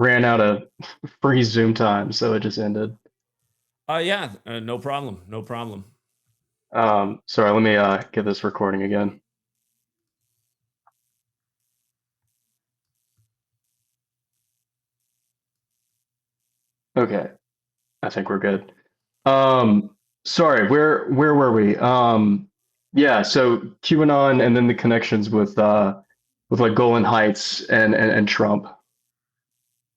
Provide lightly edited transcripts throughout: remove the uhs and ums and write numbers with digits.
ran out of free Zoom time, so it just ended. Yeah, no problem, no problem. Sorry, let me get this recording again. Okay, I think we're good. Sorry, where were we? Yeah, so QAnon and then the connections with like Golan Heights and Trump.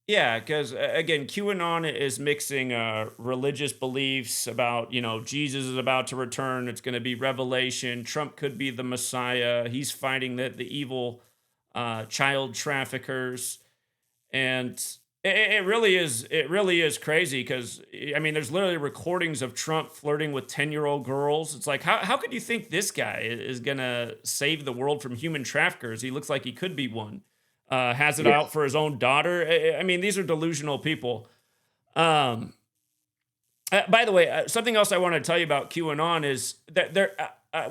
Yeah, because again, QAnon is mixing religious beliefs about, Jesus is about to return. It's going to be revelation. Trump could be the Messiah. He's fighting the evil child traffickers. And it really is crazy because, I mean, there's literally recordings of Trump flirting with 10-year-old girls. It's like, how could you think this guy is going to save the world from human traffickers? He looks like he could be one. Has it Yeah. out for his own daughter. I mean, these are delusional people. Um, by the way, something else I want to tell you about QAnon is that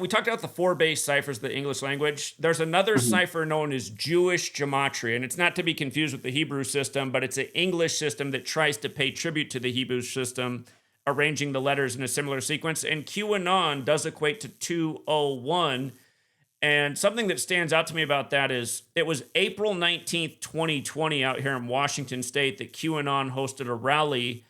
we talked about the four base ciphers of the English language. There's another Mhm. cipher known as Jewish Gematria, and it's not to be confused with the Hebrew system, but it's an English system that tries to pay tribute to the Hebrew system, arranging the letters in a similar sequence. And QAnon does equate to 201. And something that stands out to me about that is it was April 19th, 2020, out here in Washington State, that QAnon hosted a rally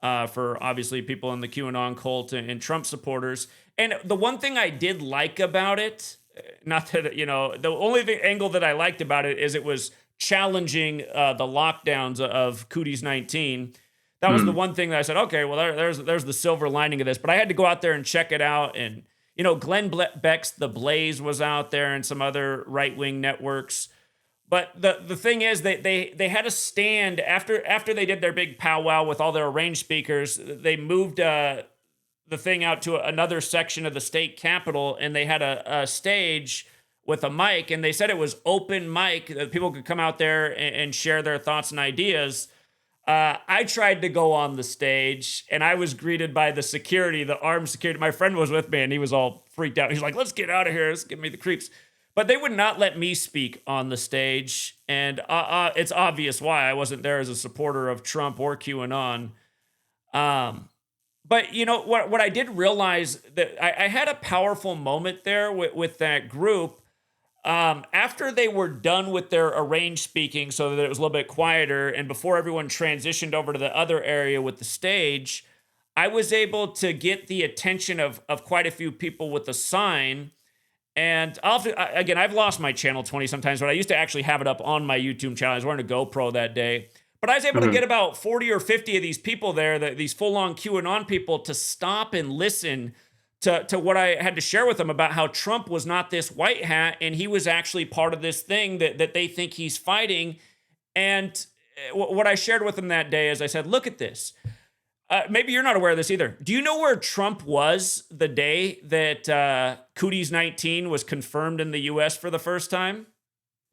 for obviously people in the QAnon cult and Trump supporters. And the one thing I did like about it, not that, the only angle that I liked about it is it was challenging the lockdowns of Cooties 19. That was the Hmm. one thing that I said, okay, well, there's the silver lining of this. But I had to go out there and check it out. And, Glenn Beck's The Blaze was out there and some other right wing networks. But the thing is that they had a stand after they did their big powwow with all their arranged speakers. They moved the thing out to another section of the state capitol, and they had a stage with a mic, and they said it was open mic that people could come out there and share their thoughts and ideas. I tried to go on the stage, and I was greeted by the security, the armed security. My friend was with me, and he was all freaked out. He's like, "Let's get out of here. Let's give me the creeps." But they would not let me speak on the stage, and it's obvious why. I wasn't there as a supporter of Trump or QAnon. Um, but what I did realize that I had a powerful moment there with that group. After they were done with their arranged speaking, so that it was a little bit quieter, and before everyone transitioned over to the other area with the stage, I was able to get the attention of quite a few people with a sign. And again, I've lost my channel 20 sometimes, but I used to actually have it up on my YouTube channel. I was wearing a GoPro that day. But I was able to Hmm. get about 40 or 50 of these people there, these full on QAnon people, to stop and listen to what I had to share with them about how Trump was not this white hat and he was actually part of this thing that they think he's fighting. And what I shared with them that day is I said, look at this. Maybe you're not aware of this either. Do you know where Trump was the day that Cooties 19 was confirmed in the US for the first time?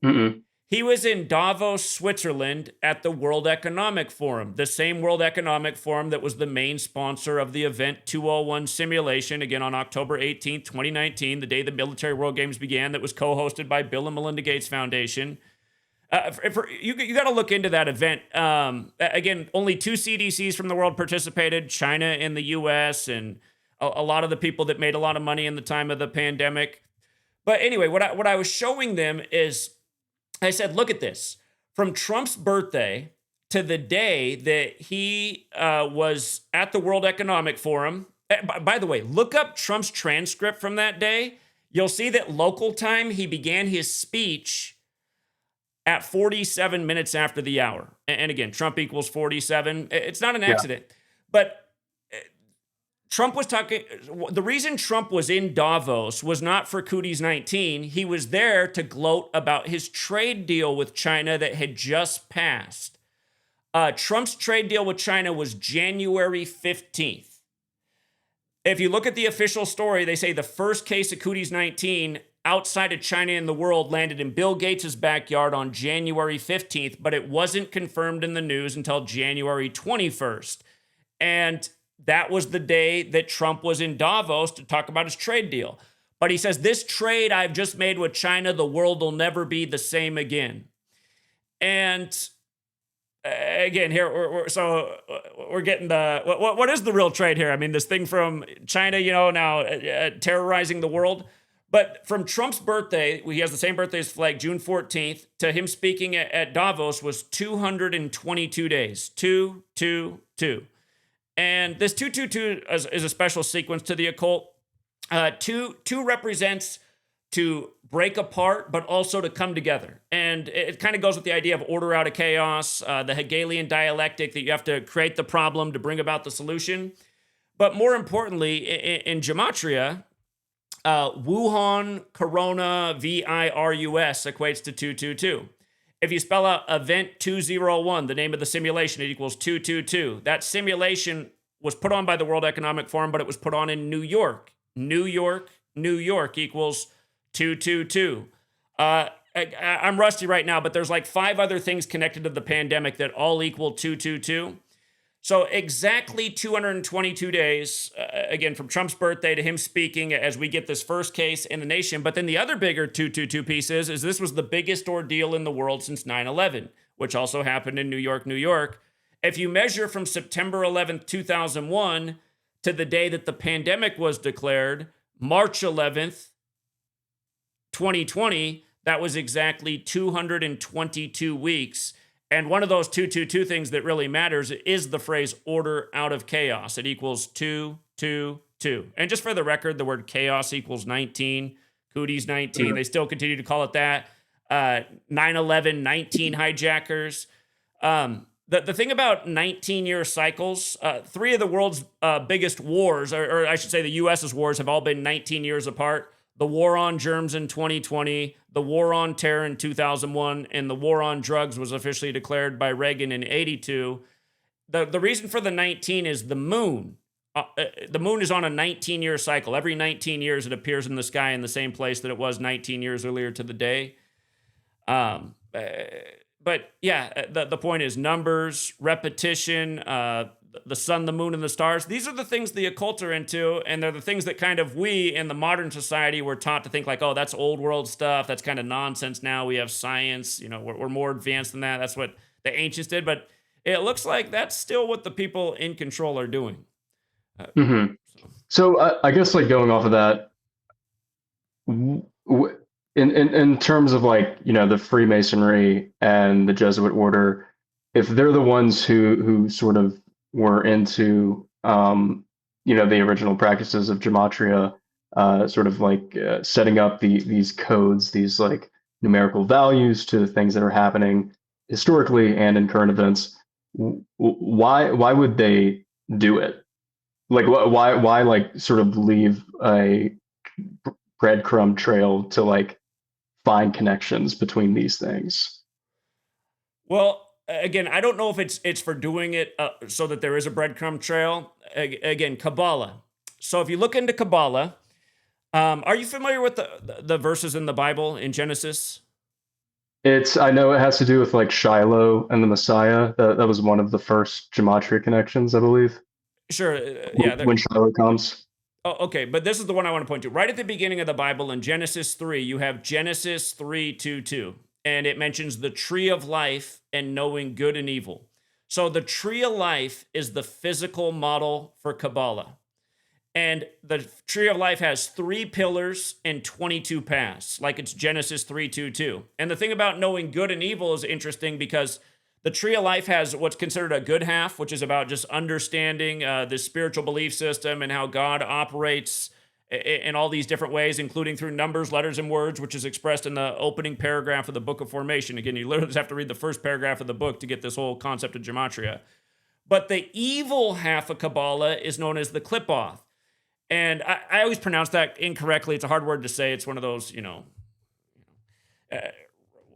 Mm-mm. He was in Davos, Switzerland at the World Economic Forum, the same World Economic Forum that was the main sponsor of the Event 201 simulation, again on October 18th, 2019, the day the Military World Games began, that was co hosted by Bill and Melinda Gates Foundation. You got to look into that event. Again, only two CDCs from the world participated: China and the U.S., and a lot of the people that made a lot of money in the time of the pandemic. But anyway, what I was showing them is I said, look at this. From Trump's birthday to the day that he was at the World Economic Forum. By the way, look up Trump's transcript from that day. You'll see that local time, he began his speech at 47 minutes after the hour. And again, Trump equals 47. It's not an Yeah. accident. But Trump was talking. The reason Trump was in Davos was not for Cooties 19. He was there to gloat about his trade deal with China that had just passed. Trump's trade deal with China was January 15th. If you look at the official story, they say the first case of Cooties 19 outside of China in the world landed in Bill Gates' backyard on January 15th, but it wasn't confirmed in the news until January 21st. And that was the day that Trump was in Davos to talk about his trade deal. But he says, this trade I've just made with China, the world will never be the same again. And again, here we're getting the what is the real trade here? I mean, this thing from China, now terrorizing the world. But from Trump's birthday, he has the same birthday as Flag, June 14th, to him speaking at Davos was 222 days. 222. And this 222 is a special sequence to the occult. Two represents to break apart, but also to come together. And it kind of goes with the idea of order out of chaos, the Hegelian dialectic that you have to create the problem to bring about the solution. But more importantly, in Gematria, Wuhan Corona virus equates to 222. If you spell out event 201, the name of the simulation, it equals 222. That simulation was put on by the World Economic Forum, but it was put on in New York. New York equals 222. I'm rusty right now, but there's like 5 other things connected to the pandemic that all equal 222. So exactly 222 days, again, from Trump's birthday to him speaking as we get this first case in the nation. But then the other bigger 222 piece is this was the biggest ordeal in the world since 9/11, which also happened in New York, New York. If you measure from September 11th, 2001 to the day that the pandemic was declared, March 11th, 2020, that was exactly 222 weeks. And one of those 222 things that really matters is the phrase order out of chaos. It equals 222. And just for the record, the word chaos equals 19. Cootie's 19. They still continue to call it that. 9/11, 19 hijackers. The thing about 19-year cycles, 3 of the world's biggest wars, or I should say the U.S.'s wars, have all been 19 years apart. The war on germs in 2020, the war on terror in 2001, and the war on drugs was officially declared by Reagan in 82. The reason for the 19 is the moon. The moon is on a 19-year cycle. Every 19 years, it appears in the sky in the same place that it was 19 years earlier to the day. But yeah, the point is numbers, repetition, the sun, the moon, and the stars. These are the things the occult are into, and they're the things that kind of we in the modern society were taught to think like, oh, that's old world stuff. That's kind of nonsense now. We have science. We're more advanced than that. That's what the ancients did. But it looks like that's still what the people in control are doing. So I guess like going off of that, in terms of like, the Freemasonry and the Jesuit order, if they're the ones who sort of were into, the original practices of Gematria, sort of like setting up these codes, these like numerical values to things that are happening historically and in current events, why would they do it? Like, why like sort of leave a breadcrumb trail to like find connections between these things? Well, again, I don't know if it's for doing it so that there is a breadcrumb trail. Again, Kabbalah. So if you look into Kabbalah, are you familiar with the verses in the Bible in Genesis? I know it has to do with like Shiloh and the Messiah. That was one of the first Gematria connections, I believe. Sure. Yeah. When Shiloh comes. Oh, okay, but this is the one I want to point to. Right at the beginning of the Bible in Genesis 3, you have Genesis 3:22, and it mentions the tree of life and knowing good and evil. So the tree of life is the physical model for Kabbalah. And the tree of life has 3 pillars and 22 paths, like it's Genesis 3:22. And the thing about knowing good and evil is interesting because the tree of life has what's considered a good half, which is about just understanding the spiritual belief system and how God operates in all these different ways, including through numbers, letters, and words, which is expressed in the opening paragraph of the Book of Formation. Again, you literally just have to read the first paragraph of the book to get this whole concept of Gematria. But the evil half of Kabbalah is known as the Qliphoth. And I always pronounce that incorrectly. It's a hard word to say. It's one of those,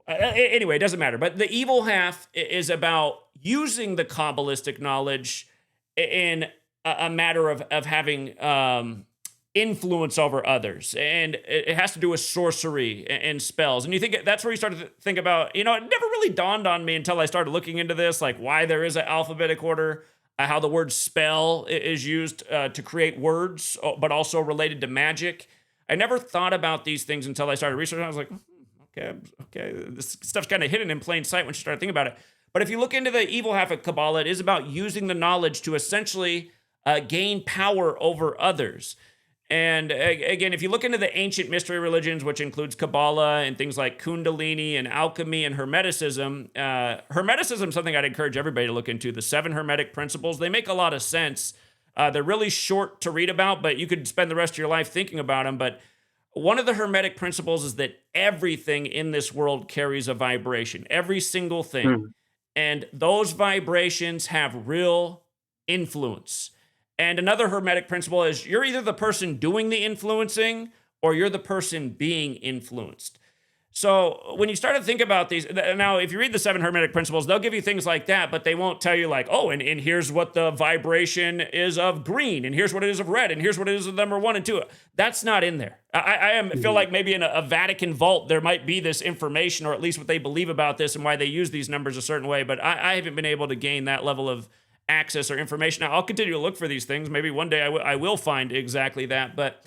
anyway, it doesn't matter. But the evil half is about using the Kabbalistic knowledge in a matter of having influence over others. And it has to do with sorcery and spells. And you think that's where you start to think about, it never really dawned on me until I started looking into this, like why there is an alphabetic order, how the word spell is used to create words, but also related to magic. I never thought about these things until I started researching. I was like, okay, this stuff's kind of hidden in plain sight when you start thinking about it. But if you look into the evil half of Kabbalah, it is about using the knowledge to essentially gain power over others. And again, if you look into the ancient mystery religions, which includes Kabbalah and things like Kundalini and alchemy and Hermeticism, Hermeticism is something I'd encourage everybody to look into. The 7 Hermetic principles, they make a lot of sense. They're really short to read about, but you could spend the rest of your life thinking about them. But one of the Hermetic principles is that everything in this world carries a vibration, every single thing. Hmm. And those vibrations have real influence. And another Hermetic principle is you're either the person doing the influencing or you're the person being influenced. So when you start to think about these, now if you read the 7 Hermetic principles, they'll give you things like that, but they won't tell you like, oh, and here's what the vibration is of green, and here's what it is of red, and here's what it is of number 1 and 2. That's not in there. Feel like maybe in a Vatican vault, there might be this information, or at least what they believe about this and why they use these numbers a certain way, but I haven't been able to gain that level of access or information. Now, I'll continue to look for these things. Maybe one day I will find exactly that, but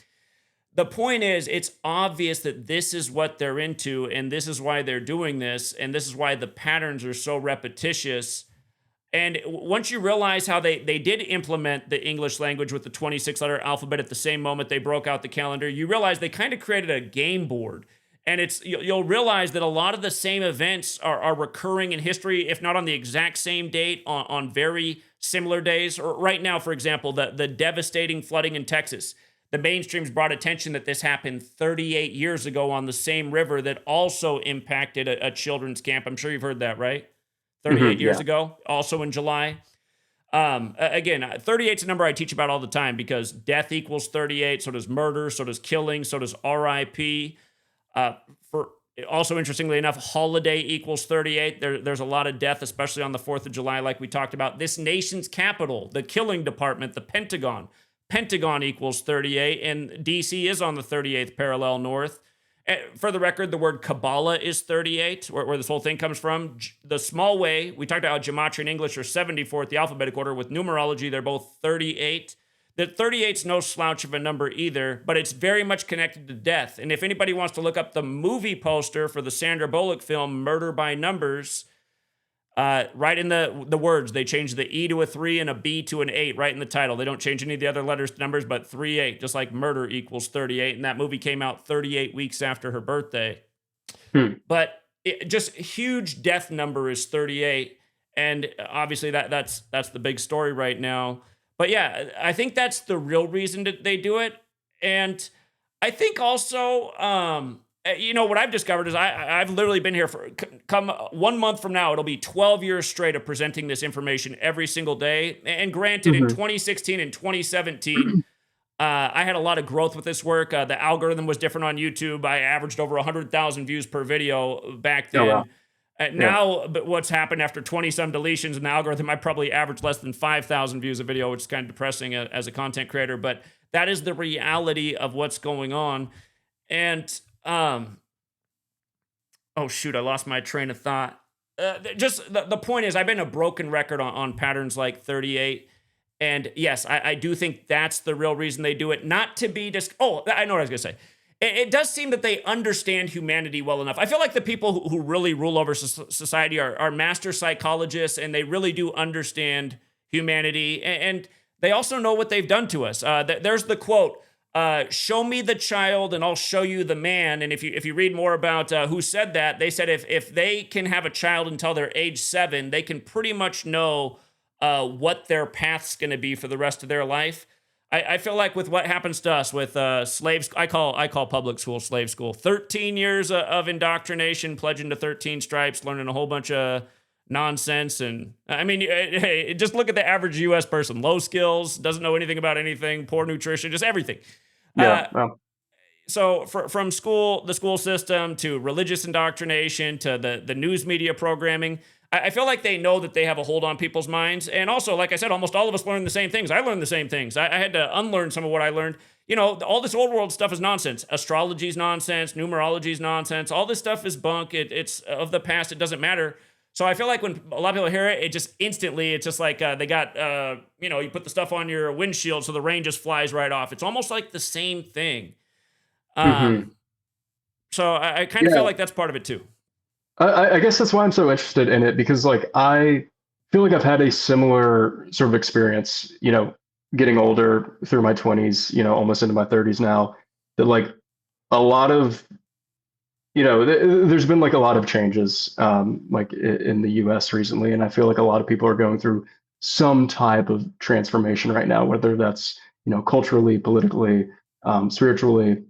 the point is, it's obvious that this is what they're into, and this is why they're doing this, and this is why the patterns are so repetitious. And once you realize how they did implement the English language with the 26-letter alphabet at the same moment they broke out the calendar, you realize they kind of created a game board. And you'll realize that a lot of the same events are recurring in history, if not on the exact same date, on very similar days. Or right now, for example, the devastating flooding in Texas. The mainstream's brought attention that this happened 38 years ago on the same river that also impacted a children's camp. I'm sure you've heard that, right? 38 years Yeah. ago, also in July. Again, 38 is a number I teach about all the time because death equals 38, so does murder, so does killing, so does RIP. For also, interestingly enough, holiday equals 38. There's a lot of death, especially on the 4th of July, like we talked about. This nation's capital, the killing department, the Pentagon equals 38, and DC is on the 38th parallel north. For the record, the word Kabbalah is 38, where this whole thing comes from. The small way, we talked about how Gematria and English are 74th, the alphabetic order. With numerology, they're both 38. The 38's no slouch of a number either, but it's very much connected to death. And if anybody wants to look up the movie poster for the Sandra Bullock film Murder by Numbers, right in the words, they change the E to a 3 and a B to an 8 right in the title. They don't change any of the other letters to numbers, but 38, just like murder equals 38. And that movie came out 38 weeks after her birthday. But just huge death number is 38. And obviously that's the big story right now. But yeah, I think that's the real reason that they do it. And I think also, what I've discovered is I've literally been here for come 1 month from now, it'll be 12 years straight of presenting this information every single day. And granted, in 2016 and 2017, I had a lot of growth with this work. The algorithm was different on YouTube. I averaged over 100,000 views per video back then. Oh, wow. Now, but what's happened after 20-some deletions in the algorithm, I probably averaged less than 5,000 views a video, which is kind of depressing as a content creator. But that is the reality of what's going on. And oh shoot, I lost my train of thought. Just the point is, I've been a broken record on patterns like 38. And yes, I do think that's the real reason they do it. Not to be I know what I was going to say. It does seem that they understand humanity well enough. I feel like the people who really rule over society are master psychologists, and they really do understand humanity. And they also know what they've done to us. There's the quote, show me the child and I'll show you the man. And if you read more about who said that, they said if they can have a child until they're age 7, they can pretty much know what their path's going to be for the rest of their life. I feel like with what happens to us with slaves, I call public school slave school. 13 years of indoctrination, pledging to 13 stripes, learning a whole bunch of nonsense. And I mean, hey, just look at the average U.S. person. Low skills, doesn't know anything about anything, poor nutrition, just everything. Yeah. So from the school system, to religious indoctrination, to the news media programming, I feel like they know that they have a hold on people's minds. And also, like I said, almost all of us learn the same things. I learned the same things. I had to unlearn some of what I learned. All this old world stuff is nonsense. Astrology is nonsense. Numerology is nonsense. All this stuff is bunk. It's of the past. It doesn't matter. So I feel like when a lot of people hear it, it's just like they got, you put the stuff on your windshield so the rain just flies right off. It's almost like the same thing. So I kind of feel like that's part of it too. I guess that's why I'm so interested in it because like I feel like I've had a similar sort of experience, getting older through my 20s, almost into my 30s now, that like a lot of, there's been like a lot of changes like in the US recently, and I feel like a lot of people are going through some type of transformation right now, whether that's, culturally, politically, spiritually,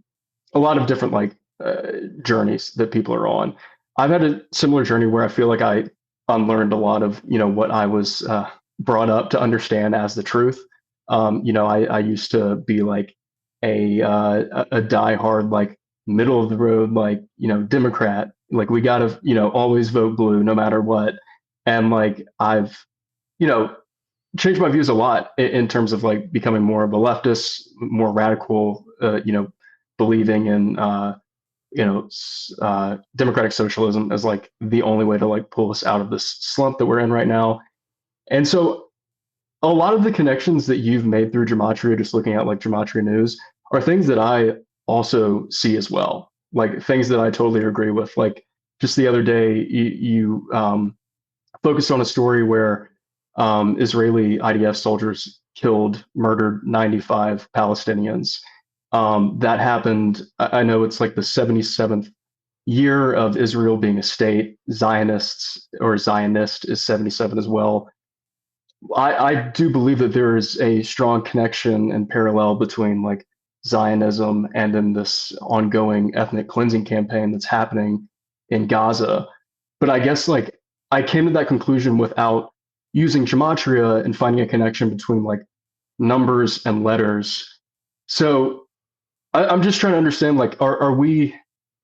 a lot of different like journeys that people are on. I've had a similar journey where I feel like I unlearned a lot of what I was brought up to understand as the truth. I used to be like a diehard like middle of the road like Democrat. Like we gotta always vote blue no matter what. And like I've you know changed my views a lot in terms of like becoming more of a leftist, more radical. Believing in democratic socialism as like the only way to like pull us out of this slump that we're in right now. And so a lot of the connections that you've made through Gematria, just looking at like Gematria News, are things that I also see as well. Like things that I totally agree with. Like just the other day, you focused on a story where Israeli IDF soldiers murdered 95 Palestinians. That happened. I know it's like the 77th year of Israel being a state. Zionists or Zionist is 77 as well. I do believe that there is a strong connection and parallel between like Zionism and then this ongoing ethnic cleansing campaign that's happening in Gaza. But I guess like I came to that conclusion without using gematria and finding a connection between like numbers and letters. So I'm just trying to understand like are we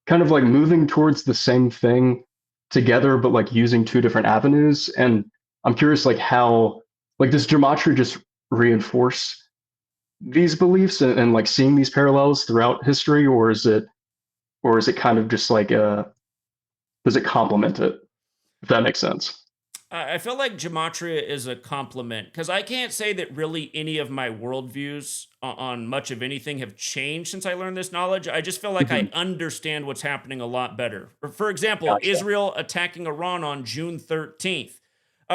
kind of like moving towards the same thing together, but like using two different avenues? And I'm curious like how like does gematria just reinforce these beliefs and like seeing these parallels throughout history, or is it kind of just like does it complement it, if that makes sense? I feel like gematria is a compliment because I can't say that really any of my worldviews on much of anything have changed since I learned this knowledge. I just feel like I Hmm. understand what's happening a lot better. For example, Gotcha. Israel attacking Iran on June 13th.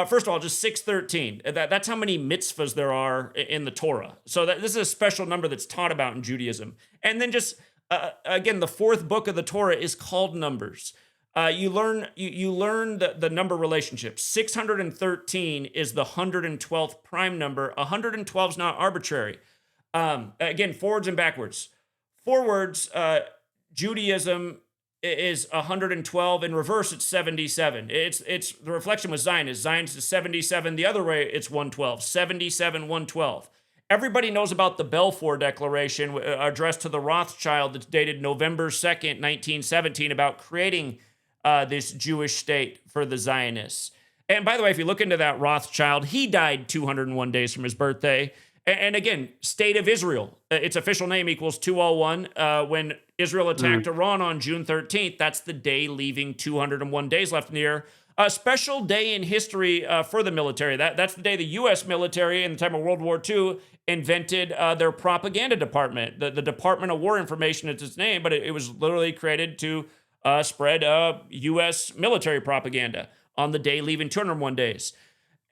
First of all, just 613. That's how many mitzvahs there are in the Torah. So this is a special number that's taught about in Judaism. And then just again, the fourth book of the Torah is called Numbers. You learn the number relationship. 613 is the 112th prime number. 112 is not arbitrary. Again, forwards and backwards. Forwards, Judaism is 112. In reverse, it's 77. It's the reflection with Zionists. Zionists is 77. The other way, it's 112. 77, 112. Everybody knows about the Balfour Declaration addressed to the Rothschild that's dated November 2nd, 1917, about creating this Jewish state for the Zionists. And by the way, if you look into that Rothschild, he died 201 days from his birthday. And again, State of Israel, its official name equals 201. When Israel attacked Mm. Iran on June 13th, that's the day leaving 201 days left in the year. A special day in history for the military. That's the day the U.S. military, in the time of World War II, invented their propaganda department. The Department of War Information is its name, but it was literally created to spread U.S. military propaganda on the day leaving 201 days.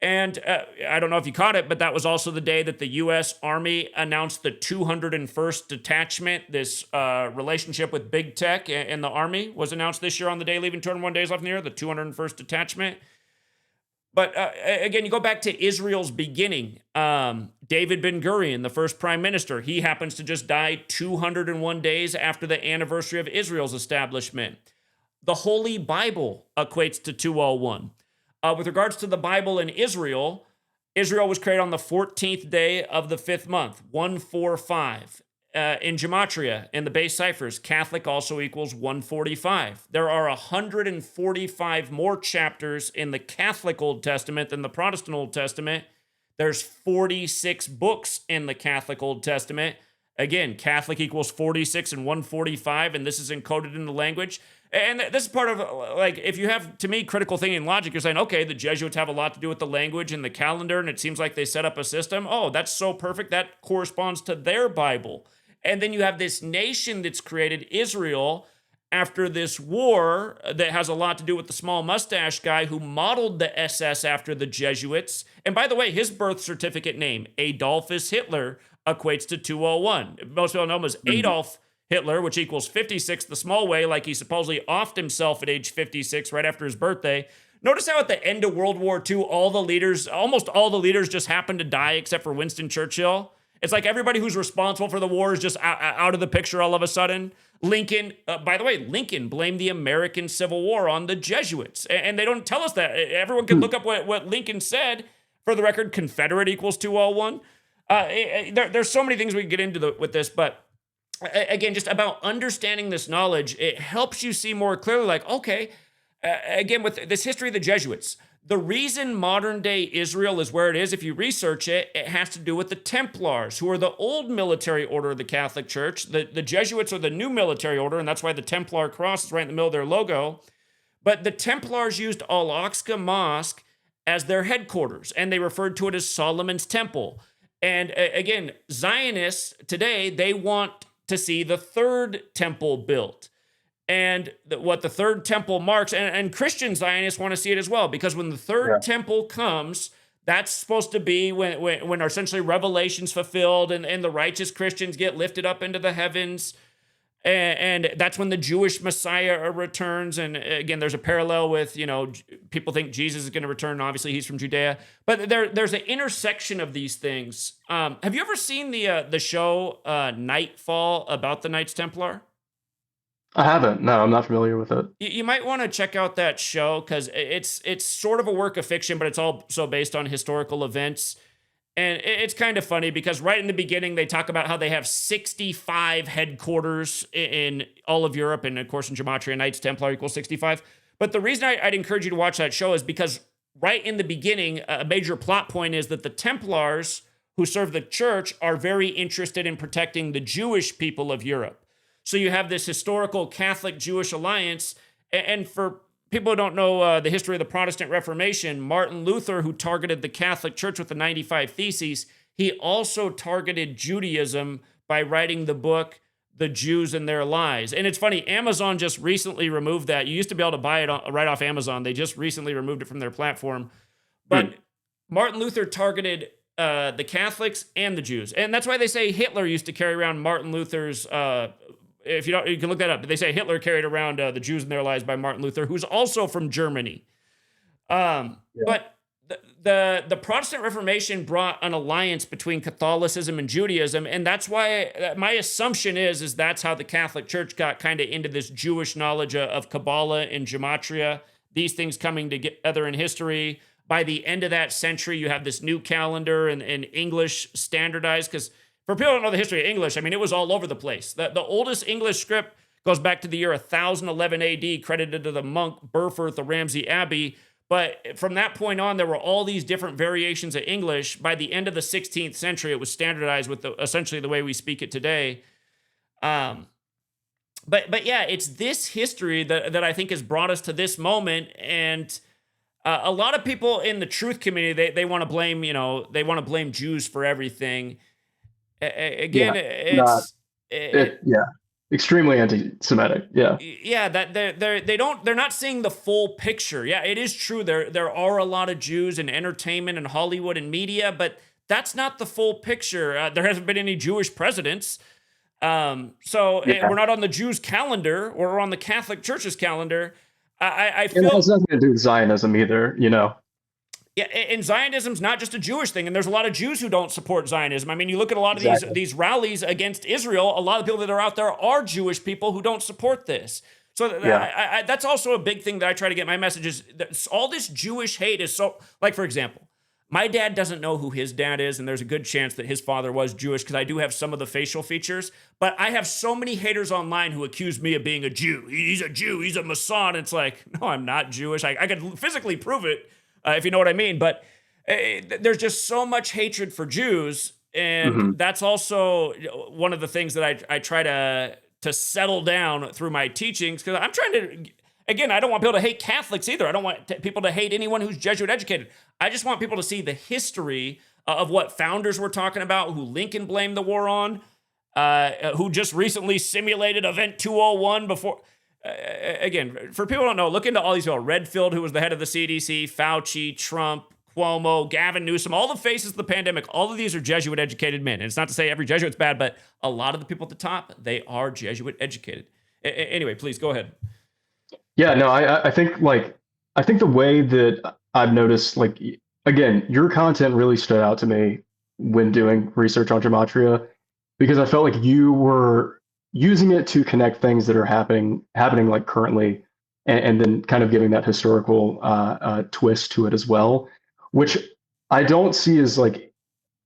And I don't know if you caught it, but that was also the day that the U.S. Army announced the 201st Detachment. This relationship with big tech and the Army was announced this year on the day leaving 201 days left in the year, the 201st Detachment. But again, you go back to Israel's beginning. David Ben Gurion, the first prime minister, he happens to just die 201 days after the anniversary of Israel's establishment. The Holy Bible equates to 201. With regards to the Bible in Israel, Israel was created on the 14th day of the fifth month, 145. In Gematria, in the base ciphers, Catholic also equals 145. There are 145 more chapters in the Catholic Old Testament than the Protestant Old Testament. There's 46 books in the Catholic Old Testament. Again, Catholic equals 46 and 145, and this is encoded in the language. And this is part of, like, if you have, to me, critical thinking logic, you're saying, okay, the Jesuits have a lot to do with the language and the calendar, and it seems like they set up a system. Oh, that's so perfect. That corresponds to their Bible. And then you have this nation that's created, Israel, after this war that has a lot to do with the small mustache guy who modeled the SS after the Jesuits. And by the way, his birth certificate name, Adolphus Hitler, equates to 201. Most people know him as Mhm. Adolf Hitler, which equals 56 the small way, like he supposedly offed himself at age 56 right after his birthday. Notice how at the end of World War II, almost all the leaders just happened to die except for Winston Churchill. It's like everybody who's responsible for the war is just out of the picture all of a sudden. Lincoln, by the way, Lincoln blamed the American Civil War on the Jesuits. And they don't tell us that. Everyone can look up what Lincoln said. For the record, Confederate equals 201. There's so many things we can get into with this, but again, just about understanding this knowledge, it helps you see more clearly, like, okay, again, with this history of the Jesuits, the reason modern day Israel is where it is, if you research it, it has to do with the Templars, who are the old military order of the Catholic Church. The Jesuits are the new military order, and that's why the Templar cross is right in the middle of their logo. But the Templars used Al-Aqsa Mosque as their headquarters, and they referred to it as Solomon's Temple. And again, Zionists today, they want to see the third temple built. And what the third temple marks, and Christian Zionists want to see it as well, because when the third temple comes, that's supposed to be when essentially Revelation's fulfilled and the righteous Christians get lifted up into the heavens. And that's when the Jewish Messiah returns. And again, there's a parallel with, people think Jesus is going to return. Obviously, he's from Judea. But there's an intersection of these things. Have you ever seen the show Nightfall about the Knights Templar? I haven't. No, I'm not familiar with it. You might want to check out that show because it's sort of a work of fiction, but it's also based on historical events. And it's kind of funny because right in the beginning, they talk about how they have 65 headquarters in all of Europe. And of course, in Gematria, Knights Templar equals 65. But the reason I'd encourage you to watch that show is because right in the beginning, a major plot point is that the Templars who serve the church are very interested in protecting the Jewish people of Europe. So you have this historical Catholic-Jewish alliance. And for people who don't know the history of the Protestant Reformation, Martin Luther, who targeted the Catholic Church with the 95 Theses, he also targeted Judaism by writing the book, The Jews and Their Lies. And it's funny, Amazon just recently removed that. You used to be able to buy it right off Amazon. They just recently removed it from their platform. But Martin Luther targeted the Catholics and the Jews. And that's why they say Hitler used to carry around Martin Luther's... if you don't, you can look that up. They say Hitler carried around The Jews and Their Lies by Martin Luther, who's also from Germany. But the Protestant Reformation brought an alliance between Catholicism and Judaism, and that's why my assumption is that's how the Catholic Church got kind of into this Jewish knowledge of Kabbalah and Gematria, these things coming together in history. By the end of that century, you have this new calendar and English standardized, because for people who don't know the history of English, I mean, it was all over the place. The oldest English script goes back to the year 1011 AD, credited to the monk Burford of Ramsey Abbey. But from that point on, there were all these different variations of English. By the end of the 16th century, it was standardized with essentially the way we speak it today. But yeah, it's this history that I think has brought us to this moment. And a lot of people in the truth community, they want to blame, they want to blame Jews for everything. Again, extremely anti-Semitic. That they're not seeing the full picture. Yeah, it is true. There are a lot of Jews in entertainment and Hollywood and media, but that's not the full picture. There hasn't been any Jewish presidents. We're not on the Jews' calendar or we're on the Catholic Church's calendar. I feel it has nothing to do with Zionism either, Yeah, and Zionism's not just a Jewish thing, and there's a lot of Jews who don't support Zionism. I mean, you look at a lot of these rallies against Israel, a lot of people that are out there are Jewish people who don't support this. So that's also a big thing that I try to get my message is that all this Jewish hate is so, like, for example, my dad doesn't know who his dad is, and there's a good chance that his father was Jewish because I do have some of the facial features, but I have so many haters online who accuse me of being a Jew. He's a Jew, he's a Masson. It's like, no, I'm not Jewish. I could physically prove it. If you know what I mean. But there's just so much hatred for Jews. And that's also one of the things that I try to settle down through my teachings. Because I'm trying to, again, I don't want people to hate Catholics either. I don't want people to hate anyone who's Jesuit educated. I just want people to see the history of what founders were talking about, who Lincoln blamed the war on, who just recently simulated Event 201 before. again, for people who don't know, look into all these people. Redfield, who was the head of the CDC, Fauci, Trump, Cuomo, Gavin Newsom, all the faces of the pandemic, all of these are Jesuit educated men. And it's not to say every Jesuit's bad, but a lot of the people at the top, they are Jesuit educated. Anyway, please go ahead. Yeah, no, I think I think the way that I've noticed, like, again, your content really stood out to me when doing research on Gematria, because I felt like you were using it to connect things that are happening like currently, and then kind of giving that historical twist to it as well, which I don't see as like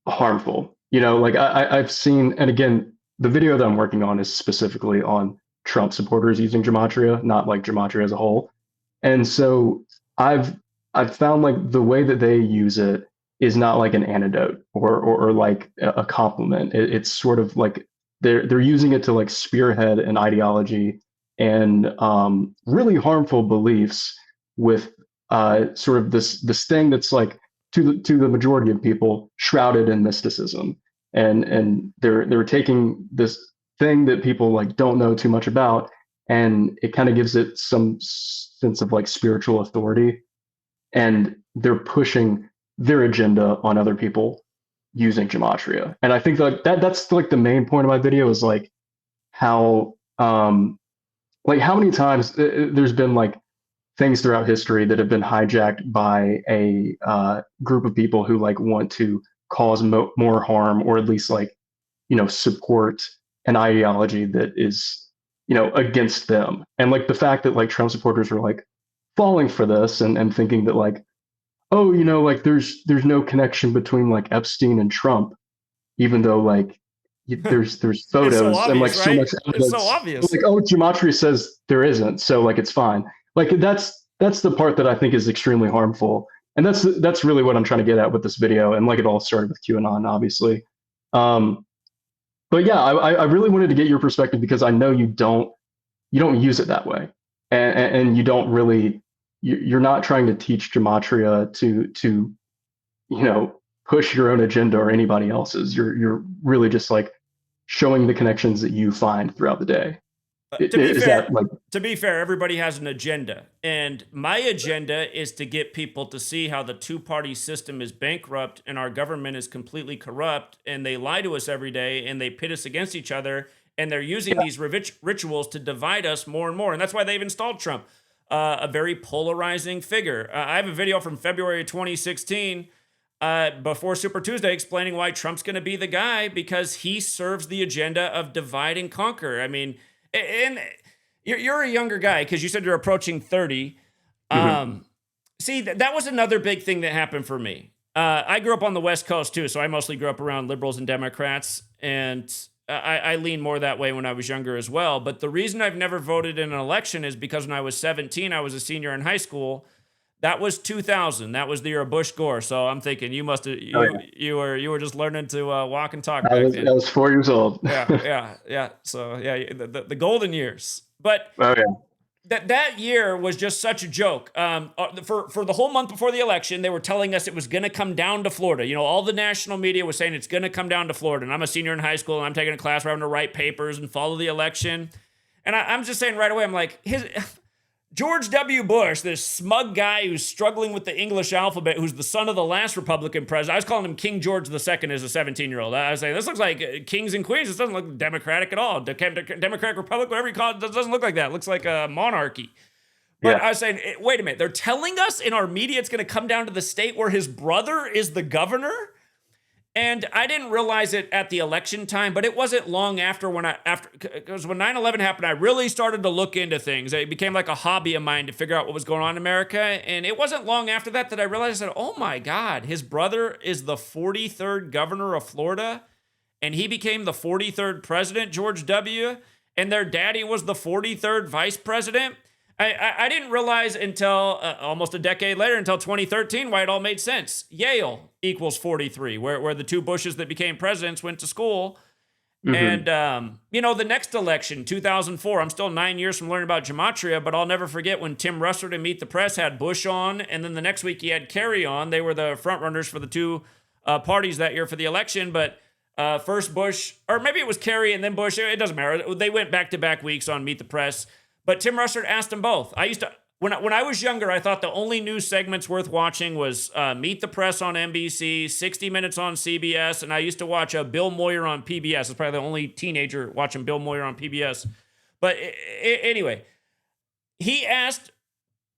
harmful. Like I've seen, and again, the video that I'm working on is specifically on Trump supporters using Gematria, not like Gematria as a whole. And so I've I've found like the way that they use it is not like an antidote or like a compliment. It's sort of like they're using it to like spearhead an ideology and really harmful beliefs with sort of this thing that's like to the majority of people shrouded in mysticism, and they're taking this thing that people like don't know too much about, and it kind of gives it some sense of like spiritual authority, and they're pushing their agenda on other people using gematria. And I think that's like the main point of my video is how how many times there's been like things throughout history that have been hijacked by a group of people who like want to cause more harm, or at least like support an ideology that is against them. And like the fact that like Trump supporters are like falling for this and thinking that like, oh, like there's no connection between like Epstein and Trump, even though like there's It's so photos and like obvious, so right? much It's so evidence. obvious. Like, oh, Gematria says there isn't, so like it's fine. Like that's the part that I think is extremely harmful, and that's really what I'm trying to get at with this video. And like it all started with QAnon, obviously. Um, but yeah, I really wanted to get your perspective because I know you don't use it that way, and you don't really you're not trying to teach gematria to push your own agenda or anybody else's. You're really just like showing the connections that you find throughout the day. To be Is that fair, like everybody has an agenda, and my agenda is to get people to see how the two-party system is bankrupt and our government is completely corrupt, and they lie to us every day and they pit us against each other, and they're using these rituals to divide us more and more, and that's why they've installed Trump, a very polarizing figure. I have a video from February 2016. Before Super Tuesday, explaining why Trump's going to be the guy because he serves the agenda of divide and conquer. I mean, and you're a younger guy because you said you're approaching 30. mhm. See, that was another big thing that happened for me. I grew up on the West Coast too, so I mostly grew up around liberals and Democrats, and I leaned more that way when I was younger as well. But the reason I've never voted in an election is because when I was 17, I was a senior in high school. That was 2000. That was the year of Bush Gore. So I'm thinking you must have Oh yeah, you were just learning to walk and talk I back was I then. was 4 years old. Yeah. So yeah, the golden years. But Oh yeah. that year was just such a joke. For the whole month before the election, they were telling us it was going to come down to Florida. All the national media was saying it's going to come down to Florida. And I'm a senior in high school, and I'm taking a class where I'm going to write papers and follow the election. And I'm just saying right away, I'm like, George W. Bush, this smug guy who's struggling with the English alphabet, who's the son of the last Republican president. I was calling him King George II as a 17-year-old. I was saying, this looks like kings and queens. This doesn't look democratic at all. Democratic Republic, whatever you call it, doesn't look like that. It looks like a monarchy. But Yeah. I was saying, wait a minute. They're telling us in our media it's going to come down to the state where his brother is the governor? And I didn't realize it at the election time, but it wasn't long after because when 9/11 happened, I really started to look into things. It became like a hobby of mine to figure out what was going on in America. And it wasn't long after that I realized that, oh my God, his brother is the 43rd governor of Florida, and he became the 43rd president, George W., and their daddy was the 43rd vice president. I didn't realize until almost a decade later, until 2013, why it all made sense. Yale equals 43, where the two Bushes that became presidents went to school. Hmm. And, the next election, 2004, I'm still 9 years from learning about Gematria, but I'll never forget when Tim Russert and Meet the Press had Bush on, and then the next week he had Kerry on. They were the front runners for the two parties that year for the election, but first Bush, or maybe it was Kerry and then Bush, it doesn't matter. They went back-to-back weeks on Meet the Press. But Tim Russert asked them both. I used to when I was younger, I thought the only news segments worth watching was Meet the Press on NBC, 60 Minutes on CBS, and I used to watch Bill Moyer on PBS. It's probably the only teenager watching Bill Moyer on PBS. But anyway, he asked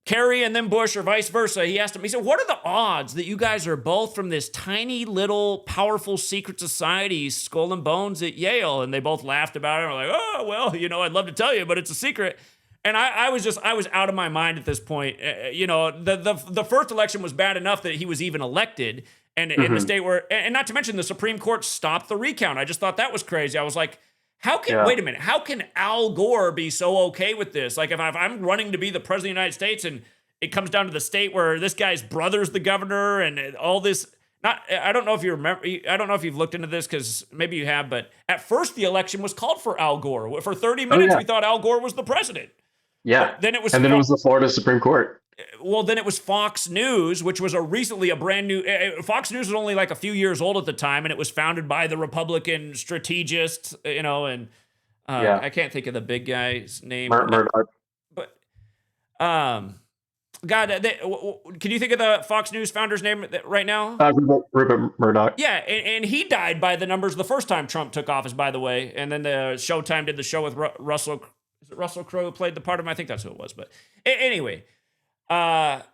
Kerry and then Bush, or vice versa. He asked him, he said, what are the odds that you guys are both from this tiny little powerful secret society, Skull and Bones at Yale? And they both laughed about it. And were like, oh, well, I'd love to tell you, but it's a secret. And I was out of my mind at this point. The first election was bad enough that he was even elected. And in the state where, and not to mention the Supreme Court stopped the recount. I just thought that was crazy. I was like, wait a minute, how can Al Gore be so okay with this? Like, if I'm running to be the president of the United States and it comes down to the state where this guy's brother's the governor and all this, I don't know if you remember, I don't know if you've looked into this because maybe you have, but at first the election was called for Al Gore. For 30 minutes, we thought Al Gore was the president. Yeah. Then it was, and then it was the Florida Supreme Court. Well, then it was Fox News, which was recently a brand new. Fox News was only like a few years old at the time, and it was founded by the Republican strategist, and I can't think of the big guy's name. Murdoch. But God, can you think of the Fox News founder's name right now? Rupert Murdoch. Yeah, and he died by the numbers the first time Trump took office, by the way. And then the Showtime did the show with Russell. Is it Russell Crowe who played the part of him? I think that's who it was. But anyway, so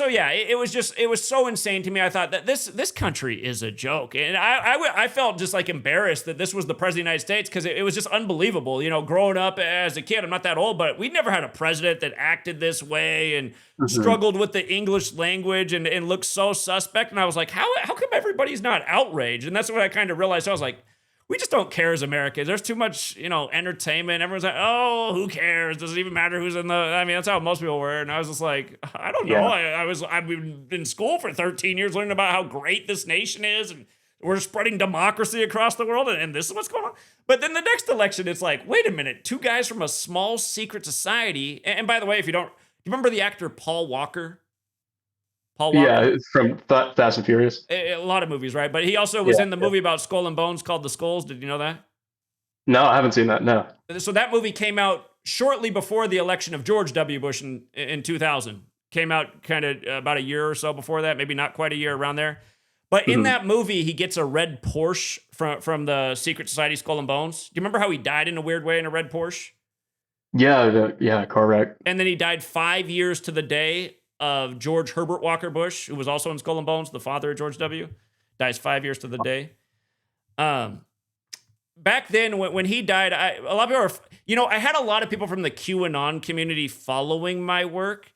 yeah, it was so insane to me. I thought that this country is a joke, and I felt just like embarrassed that this was the president of the United States because it was just unbelievable. Growing up as a kid, I'm not that old, but we'd never had a president that acted this way and struggled with the English language and looked so suspect. And I was like, how come everybody's not outraged? And that's what I kind of realized. I was like, we just don't care as Americans. There's too much, entertainment. Everyone's like, oh, who cares? Does it even matter who's in the... I mean, that's how most people were. And I was just like, I don't know. I've been in school for 13 years learning about how great this nation is. And we're spreading democracy across the world. And this is what's going on. But then the next election, it's like, wait a minute. Two guys from a small secret society. And by the way, if you don't... Do you remember the actor Paul Walker? Paul Walker? Yeah, it's from Fast and Furious. A lot of movies, right? But he also was in the movie about Skull and Bones called The Skulls. Did you know that? No, I haven't seen that, no. So that movie came out shortly before the election of George W. Bush in 2000. Came out kind of about a year or so before that, maybe not quite a year, around there. But in that movie, he gets a red Porsche from the secret society Skull and Bones. Do you remember how he died in a weird way in a red Porsche? Yeah, car wreck. And then he died 5 years to the day of George Herbert Walker Bush, who was also in Skull and Bones, the father of George W. Dies 5 years to the day. Back then, when he died, a lot of people I had a lot of people from the QAnon community following my work.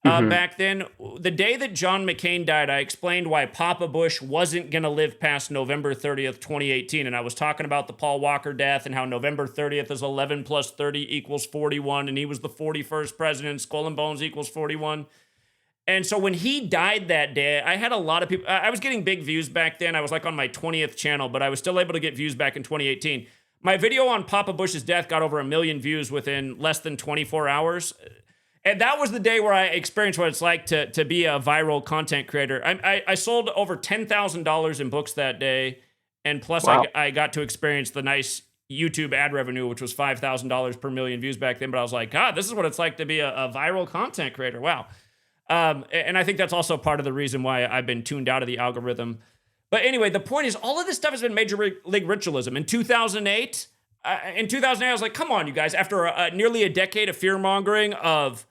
Back then, the day that John McCain died, I explained why Papa Bush wasn't going to live past November 30th, 2018. And I was talking about the Paul Walker death and how November 30th is 11 plus 30 equals 41. And he was the 41st president. Skull and Bones equals 41. And so when he died that day, I had a lot of people. I was getting big views back then. I was like on my 20th channel, but I was still able to get views back in 2018. My video on Papa Bush's death got over 1 million views within less than 24 hours. And that was the day where I experienced what it's like to be a viral content creator. I sold over $10,000 in books that day. And plus, wow. I got to experience the nice YouTube ad revenue, which was $5,000 per million views back then. But I was like, God, this is what it's like to be a viral content creator. Wow. And I think that's also part of the reason why I've been tuned out of the algorithm. But anyway, the point is, all of this stuff has been major league ritualism. In 2008, I was like, come on, you guys. After nearly a decade of fear-mongering of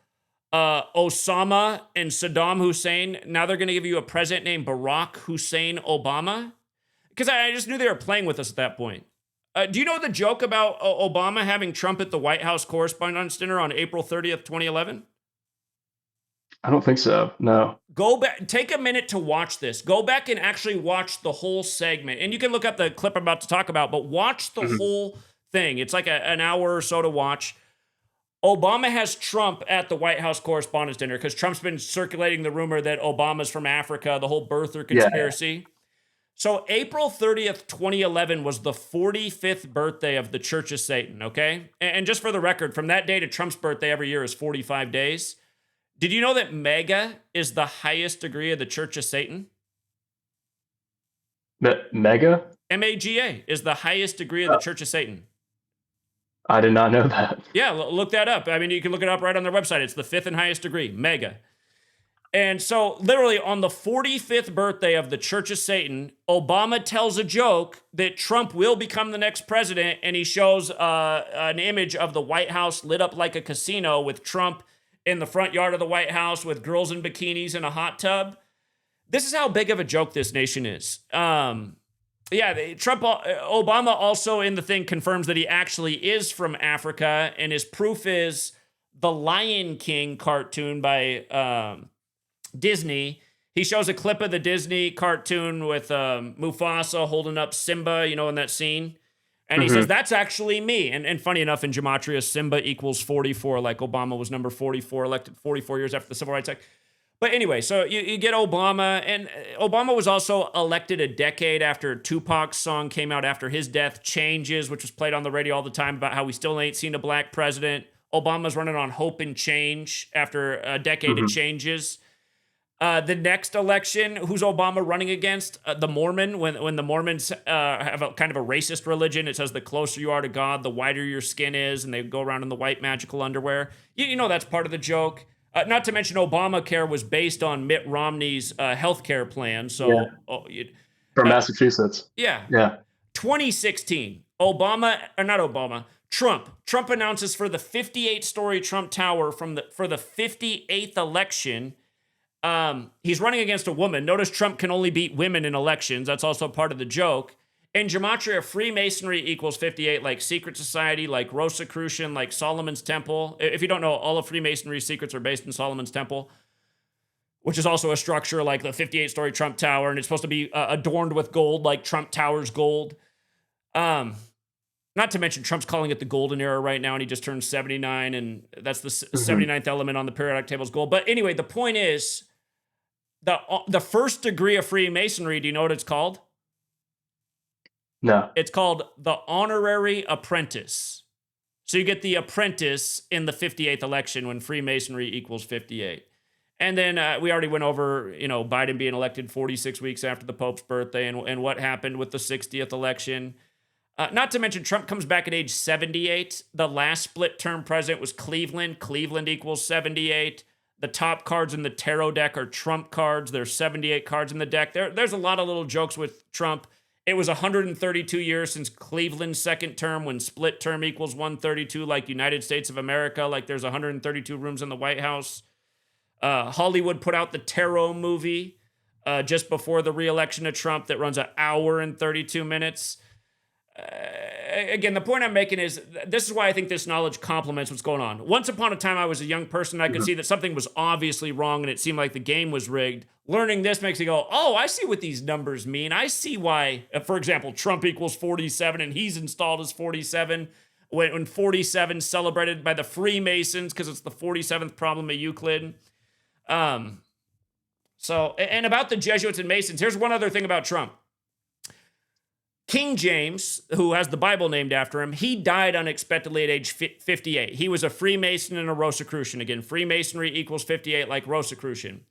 Osama and Saddam Hussein, now they're going to give you a president named Barack Hussein Obama? Because I just knew they were playing with us at that point. Do you know the joke about Obama having Trump at the White House Correspondents' Dinner on April 30th, 2011? I don't think so, no. Go back, take a minute to watch this. Go back and actually watch the whole segment. And you can look up the clip I'm about to talk about, but watch the whole thing. It's like an hour or so to watch. Obama has Trump at the White House Correspondents' Dinner because Trump's been circulating the rumor that Obama's from Africa, the whole birther conspiracy. Yeah. So April 30th, 2011 was the 45th birthday of the Church of Satan, okay? And just for the record, from that day to Trump's birthday every year is 45 days. Did you know that MAGA is the highest degree of the Church of Satan? MAGA? MAGA is the highest degree of the Church of Satan. I did not know that. Yeah, look that up. I mean, you can look it up right on their website. It's the fifth and highest degree, mega. And so, literally, on the 45th birthday of the Church of Satan, Obama tells a joke that Trump will become the next president, and he shows an image of the White House lit up like a casino with Trump in the front yard of the White House with girls in bikinis in a hot tub. This is how big of a joke this nation is. Obama also in the thing confirms that he actually is from Africa, and his proof is the Lion King cartoon by Disney. He shows a clip of the Disney cartoon with Mufasa holding up Simba, in that scene. And he says, that's actually me. And funny enough, in Gematria, Simba equals 44, like Obama was number 44, elected 44 years after the Civil Rights Act. But anyway, so you get Obama, and Obama was also elected a decade after Tupac's song came out after his death, Changes, which was played on the radio all the time about how we still ain't seen a black president. Obama's running on hope and change after a decade of changes. The next election, who's Obama running against? The Mormon, when the Mormons have a kind of a racist religion. It says the closer you are to God, the whiter your skin is, and they go around in the white magical underwear. You know that's part of the joke. Not to mention Obamacare was based on Mitt Romney's healthcare plan. So, From Massachusetts. Yeah. 2016, Trump announces for the 58-story Trump Tower for the 58th election. He's running against a woman. Notice Trump can only beat women in elections. That's also part of the joke. In Gematria, Freemasonry equals 58, like secret society, like Rosicrucian, like Solomon's Temple. If you don't know, all of Freemasonry's secrets are based in Solomon's Temple, which is also a structure like the 58-story Trump Tower, and it's supposed to be adorned with gold, like Trump Tower's gold. Not to mention Trump's calling it the golden era right now, and he just turned 79, and that's the 79th element on the periodic table's gold. But anyway, the point is, the first degree of Freemasonry, do you know what it's called? No. It's called the honorary apprentice. So you get the apprentice in the 58th election when Freemasonry equals 58. And then we already went over, Biden being elected 46 weeks after the Pope's birthday and what happened with the 60th election. Not to mention Trump comes back at age 78. The last split-term president was Cleveland. Cleveland equals 78. The top cards in the tarot deck are Trump cards. There's 78 cards in the deck. There's a lot of little jokes with Trump. It was 132 years since Cleveland's second term, when split term equals 132, like United States of America, like there's 132 rooms in the White House. Hollywood put out the Tarot movie just before the re-election of Trump that runs an hour and 32 minutes. Again, the point I'm making is this is why I think this knowledge complements what's going on. Once upon a time, I was a young person. I could see that something was obviously wrong and it seemed like the game was rigged. Learning this makes me go, oh, I see what these numbers mean. I see why, for example, Trump equals 47 and he's installed as 47 when 47 celebrated by the Freemasons because it's the 47th problem of Euclid. And about the Jesuits and Masons, here's one other thing about Trump. King James, who has the Bible named after him, he died unexpectedly at age 58. He was a Freemason and a Rosicrucian. Again, Freemasonry equals 58 like Rosicrucian.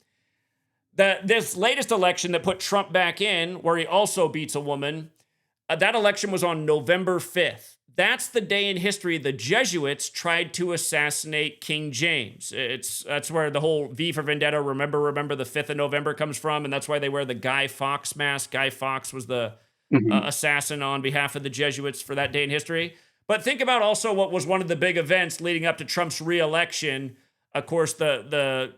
This latest election that put Trump back in, where he also beats a woman, that election was on November 5th. That's the day in history the Jesuits tried to assassinate King James. That's where the whole V for Vendetta, remember the 5th of November comes from, and that's why they wear the Guy Fawkes mask. Guy Fawkes was the assassin on behalf of the Jesuits for that day in history. But think about also what was one of the big events leading up to Trump's re-election. Of course, the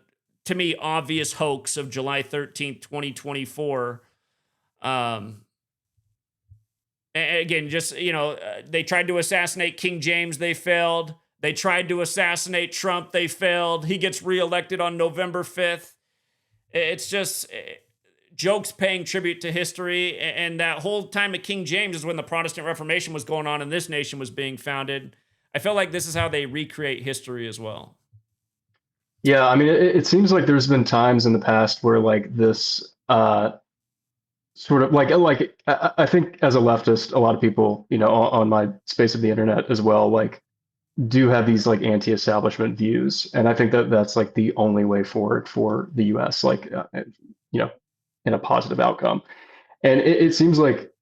to me, obvious hoax of July 13th, 2024. Again, just, they tried to assassinate King James. They failed. They tried to assassinate Trump. They failed. He gets reelected on November 5th. It's just jokes paying tribute to history. And that whole time of King James is when the Protestant Reformation was going on and this nation was being founded. I feel like this is how they recreate history as well. Yeah, I mean, it seems like there's been times in the past where like this sort of like I think as a leftist, a lot of people, on my space of the internet as well, like do have these like anti-establishment views. And I think that that's like the only way forward for the US, like, in a positive outcome. And it seems like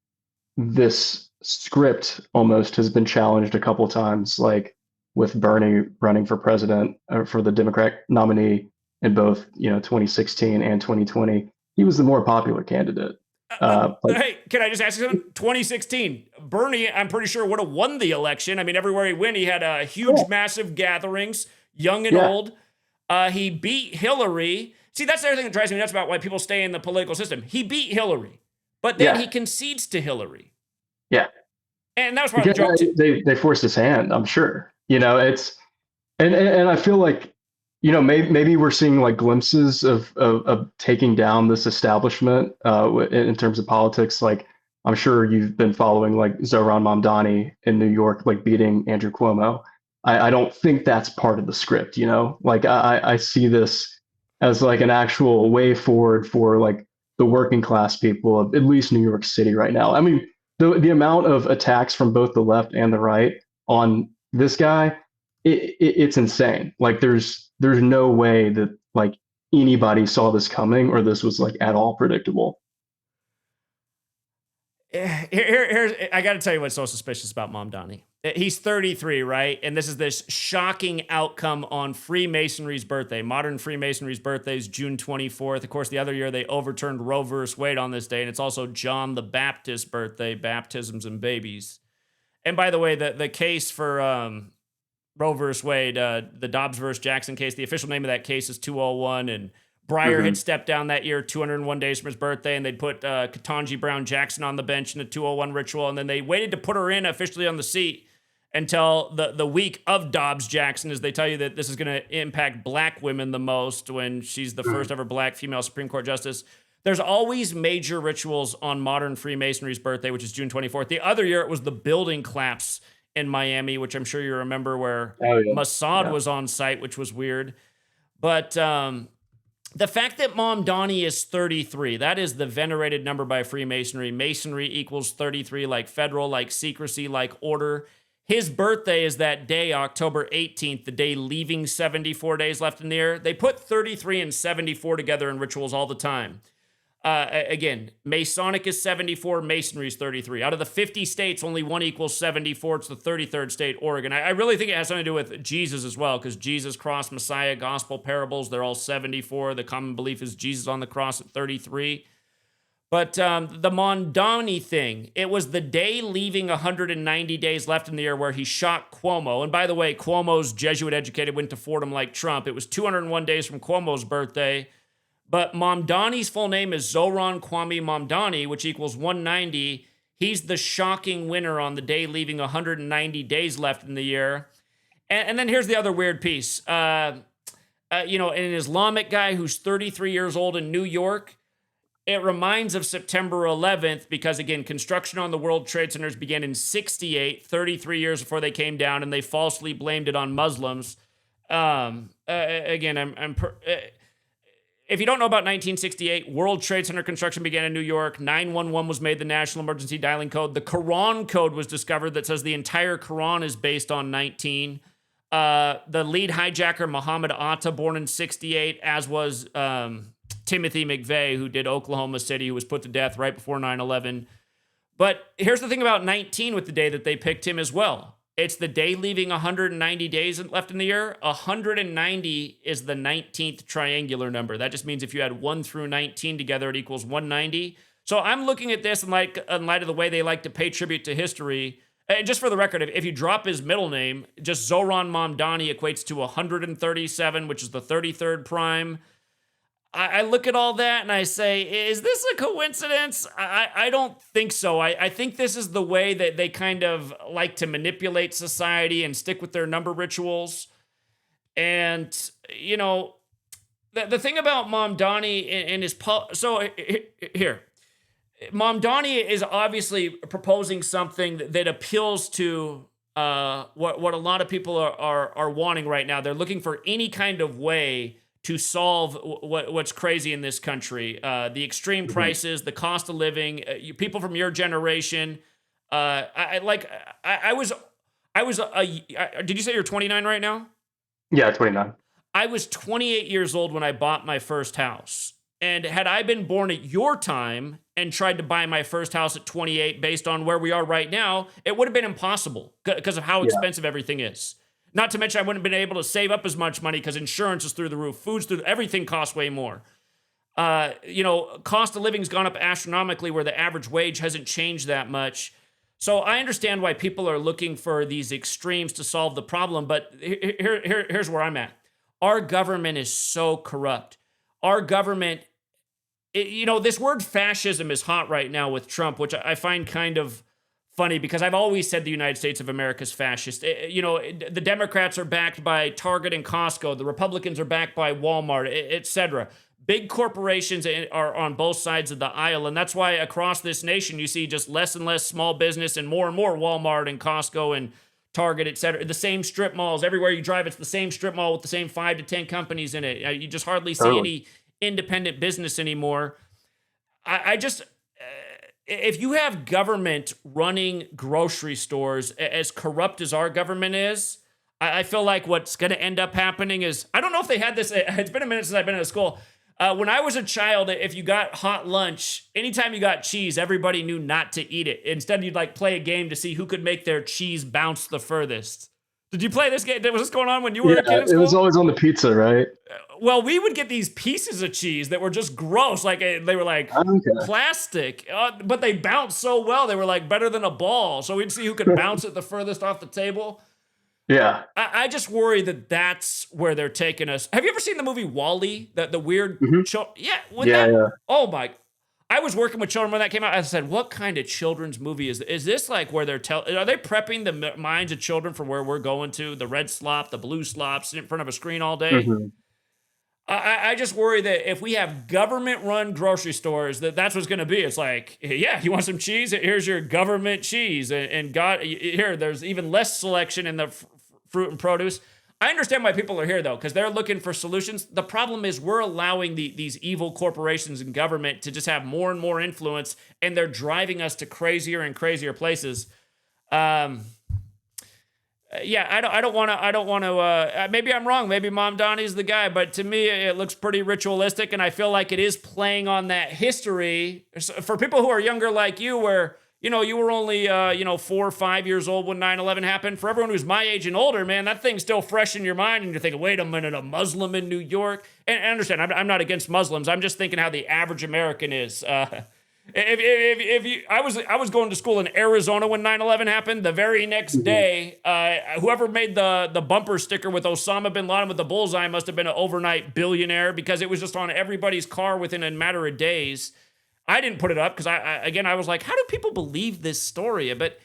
this script almost has been challenged a couple times, like with Bernie running for president for the Democrat nominee in both 2016 and 2020. He was the more popular candidate. But Hey, can I just ask you something? 2016, Bernie, I'm pretty sure, would have won the election. I mean, everywhere he went, he had huge, massive gatherings, young and yeah, old. He beat Hillary. See, that's the other thing that drives me nuts about why people stay in the political system. He beat Hillary, but then he yeah, concedes to Hillary. yeah. And that was part of Because the joke, too. they forced his hand, I'm sure. It's and I feel like maybe we're seeing like glimpses of taking down this establishment in terms of politics. Like I'm sure you've been following like Zohran Mamdani in New York, like beating Andrew Cuomo. I don't think that's part of the script. Like I see this as like an actual way forward for like the working class people of at least New York City right now. I mean, the amount of attacks from both the left and the right on this guy, it's insane. Like there's no way that like anybody saw this coming or this was like at all predictable. Here's I got to tell you what's so suspicious about Mamdani. He's 33, right? And this is this shocking outcome on Freemasonry's birthday. Modern Freemasonry's birthday is June 24th. Of course, the other year they overturned Roe versus Wade on this day, and it's also John the Baptist's birthday, baptisms and babies. And by the way, the case for Roe versus Wade, the Dobbs versus Jackson case, the official name of that case is 201, and Breyer Mm-hmm. had stepped down that year, 201 days from his birthday, and they'd put Ketanji Brown Jackson on the bench in the 201 ritual, and then they waited to put her in officially on the seat until the week of Dobbs Jackson, as they tell you that this is going to impact black women the most when she's the first ever black female Supreme Court justice. There's always major rituals on modern Freemasonry's birthday, which is June 24th. The other year, it was the building collapse in Miami, which I'm sure you remember, where Oh yeah, Mossad yeah. was on site, which was weird. But the fact that Mamdani is 33, that is the venerated number by Freemasonry. Masonry equals 33, like federal, like secrecy, like order. His birthday is that day, October 18th, the day leaving 74 days left in the year. They put 33 and 74 together in rituals all the time. Again, Masonic is 74, Masonry is 33. Out of the 50 states, only one equals 74. It's the 33rd state, Oregon. I really think it has something to do with Jesus as well, because Jesus, cross, Messiah, gospel parables, they're all 74. The common belief is Jesus on the cross at 33. But the Mamdani thing, it was the day leaving 190 days left in the year where he shot Cuomo. And by the way, Cuomo's Jesuit educated, went to Fordham like Trump. It was 201 days from Cuomo's birthday. But Mamdani's full name is Zohran Kwame Mamdani, which equals 190. He's the shocking winner on the day leaving 190 days left in the year. And then here's the other weird piece. An Islamic guy who's 33 years old in New York, it reminds of September 11th because, again, construction on the World Trade Centers began in 68, 33 years before they came down, and they falsely blamed it on Muslims. If you don't know about 1968, World Trade Center construction began in New York. 911 was made the national emergency dialing code. The Quran code was discovered that says the entire Quran is based on 19. The lead hijacker, Muhammad Atta, born in 68, as was Timothy McVeigh, who did Oklahoma City, who was put to death right before 9/11. But here's the thing about 19 with the day that they picked him as well. It's the day leaving 190 days left in the year. 190 is the 19th triangular number. That just means if you add 1 through 19 together, it equals 190. So I'm looking at this in light of the way they like to pay tribute to history. And just for the record, if you drop his middle name, just Zohran Mamdani equates to 137, which is the 33rd prime. I look at all that and I say, is this a coincidence? I don't think so. I think this is the way that they kind of like to manipulate society and stick with their number rituals. And, the thing about Mamdani and his... So here, Mamdani is obviously proposing something that appeals to what a lot of people are wanting right now. They're looking for any kind of way to solve what's crazy in this country. The extreme prices, the cost of living, people from your generation. Did you say you're 29 right now? Yeah, 29. I was 28 years old when I bought my first house. And had I been born at your time and tried to buy my first house at 28 based on where we are right now, it would have been impossible because of how Yeah. expensive everything is. Not to mention, I wouldn't have been able to save up as much money because insurance is through the roof, food's through, everything costs way more. Cost of living's gone up astronomically where the average wage hasn't changed that much. So I understand why people are looking for these extremes to solve the problem, but here's where I'm at. Our government is so corrupt. Our government, this word fascism is hot right now with Trump, which I find kind of funny because I've always said the United States of America is fascist. The Democrats are backed by Target and Costco. The Republicans are backed by Walmart, etc. Big corporations are on both sides of the aisle, and that's why across this nation you see just less and less small business and more Walmart and Costco and Target, etc. The same strip malls everywhere you drive. It's the same strip mall with the same 5 to 10 companies in it. You just hardly see Totally. any independent business anymore. I just if you have government running grocery stores as corrupt as our government is, I feel like what's going to end up happening is, I don't know if they had this. It's been a minute since I've been to school. When I was a child, if you got hot lunch, anytime you got cheese, everybody knew not to eat it. Instead, you'd like play a game to see who could make their cheese bounce the furthest. Did you play this game? Was this going on when you were a kid Yeah, in it was school? always on the pizza, right? Well, we would get these pieces of cheese that were just gross. Like they were like Okay. plastic, but they bounced so well. They were like better than a ball. So we'd see who could bounce it the furthest off the table. Yeah. I just worry that that's where they're taking us. Have you ever seen the movie Wall-E? The weird, Hmm. yeah. Yeah, yeah. Oh my! I was working with children when that came out. I said, "What kind of children's movie is this? Like where they're are they prepping the minds of children for where we're going to? The red slop, the blue slop, sit in front of a screen all day." Hmm. I just worry that if we have government-run grocery stores, that's what's going to be. It's like, yeah, you want some cheese? Here's your government cheese, and God, here, there's even less selection in the fruit and produce. I understand why people are here though, because they're looking for solutions. The problem is we're allowing these evil corporations and government to just have more and more influence, and they're driving us to crazier and crazier places. Yeah, I don't want to. Maybe I'm wrong. Maybe Mom Donnie's the guy, but to me, it looks pretty ritualistic, and I feel like it is playing on that history for people who are younger, like you, where you were only 4 or 5 years old when 9/11 happened. For everyone who's my age and older, man, that thing's still fresh in your mind, and you're thinking, wait a minute, a Muslim in New York? And I understand, I'm not against Muslims. I'm just thinking how the average American is. If you, I was going to school in Arizona when 9/11 happened. The very next day, whoever made the bumper sticker with Osama bin Laden with the bullseye must have been an overnight billionaire, because it was just on everybody's car within a matter of days. I didn't put it up because I was like, how do people believe this story? But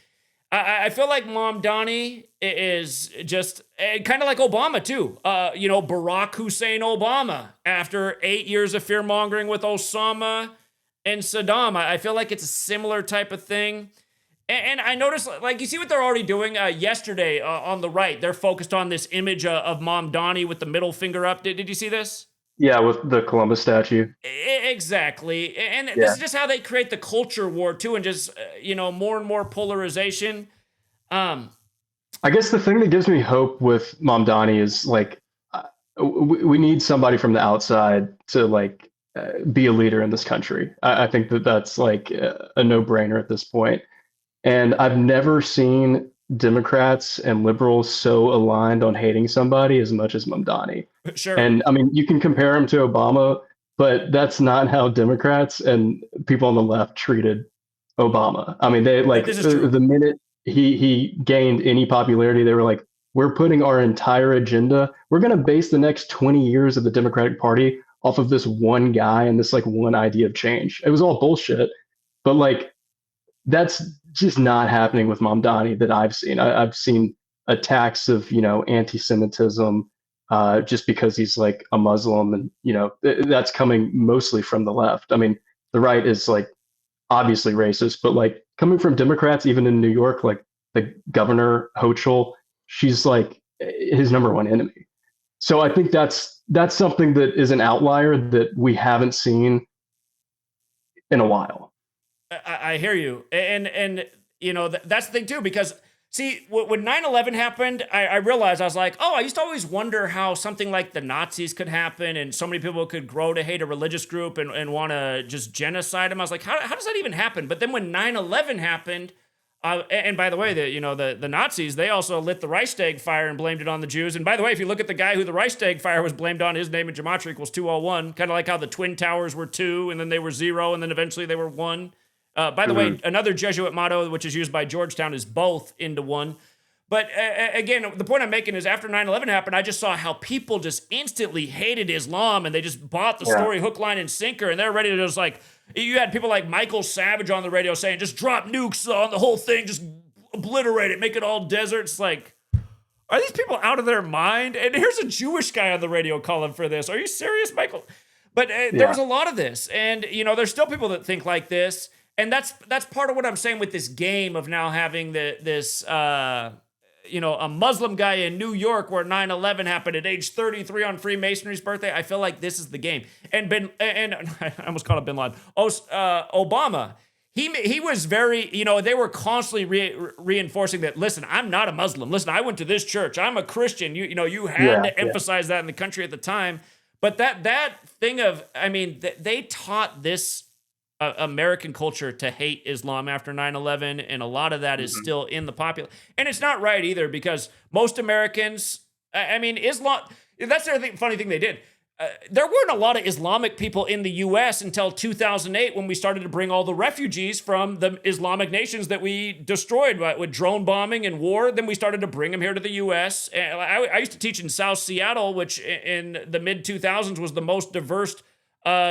I feel like Mom Donnie is just kind of like Obama too. Barack Hussein Obama, after 8 years of fear mongering with Osama and Saddam, I feel like it's a similar type of thing. And I noticed, like, you see what they're already doing yesterday on the right. They're focused on this image of Mom Donnie with the middle finger up. Did you see this? Yeah, with the Columbus statue. Exactly. And this Yeah. is just how they create the culture war too, and just, more and more polarization. I guess the thing that gives me hope with Mom Donnie is like, we need somebody from the outside to like be a leader in this country. I think that that's like a no-brainer at this point. And I've never seen Democrats and liberals so aligned on hating somebody as much as Mom Donnie. Sure. And I mean, you can compare him to Obama, but that's not how Democrats and people on the left treated Obama. I mean, they like This is true. the minute he gained any popularity, they were like, we're putting our entire agenda. We're going to base the next 20 years of the Democratic Party off of this one guy and this like one idea of change. It was all bullshit, but like that's just not happening with Mom Donnie that I've seen. I've seen attacks of anti-Semitism just because he's like a Muslim, and that's coming mostly from the left. I mean, the right is like obviously racist, but like coming from Democrats, even in New York, like the governor Hochul, she's like his number one enemy. So I think that's something that is an outlier that we haven't seen in a while. I hear you, and that's the thing too, because See, when 9/11 happened, I realized, I was like, oh, I used to always wonder how something like the Nazis could happen and so many people could grow to hate a religious group and want to just genocide them. I was like, how does that even happen? But then when 9/11 happened, and by the way, the Nazis, they also lit the Reichstag fire and blamed it on the Jews. And by the way, if you look at the guy who the Reichstag fire was blamed on, his name in Gematria equals 201, kind of like how the Twin Towers were 2 and then they were 0 and then eventually they were 1. By the way, another Jesuit motto, which is used by Georgetown, is both into one. But again, the point I'm making is after 9/11 happened, I just saw how people just instantly hated Islam and they just bought the story hook, line, and sinker. And they're ready to just like, you had people like Michael Savage on the radio saying, just drop nukes on the whole thing, just obliterate it, make it all desert. It's like, are these people out of their mind? And here's a Jewish guy on the radio calling for this. Are you serious, Michael? But there was a lot of this. And, there's still people that think like this. And that's part of what I'm saying with this game of now having this a Muslim guy in New York where 9/11 happened at age 33 on Freemasonry's birthday. I feel like this is the game. And I almost called it Bin Laden. Obama, he was very, they were constantly reinforcing that. Listen, I'm not a Muslim. Listen, I went to this church. I'm a Christian. You had to emphasize that in the country at the time. But that thing of, they taught this American culture to hate Islam after 9/11, and a lot of that is still in the popular. And it's not right either, because most Americans, Islam, that's the funny thing they did. There weren't a lot of Islamic people in the U.S. until 2008 when we started to bring all the refugees from the Islamic nations that we destroyed with drone bombing and war. Then we started to bring them here to the U.S. And I used to teach in South Seattle, which in the mid-2000s was the most diverse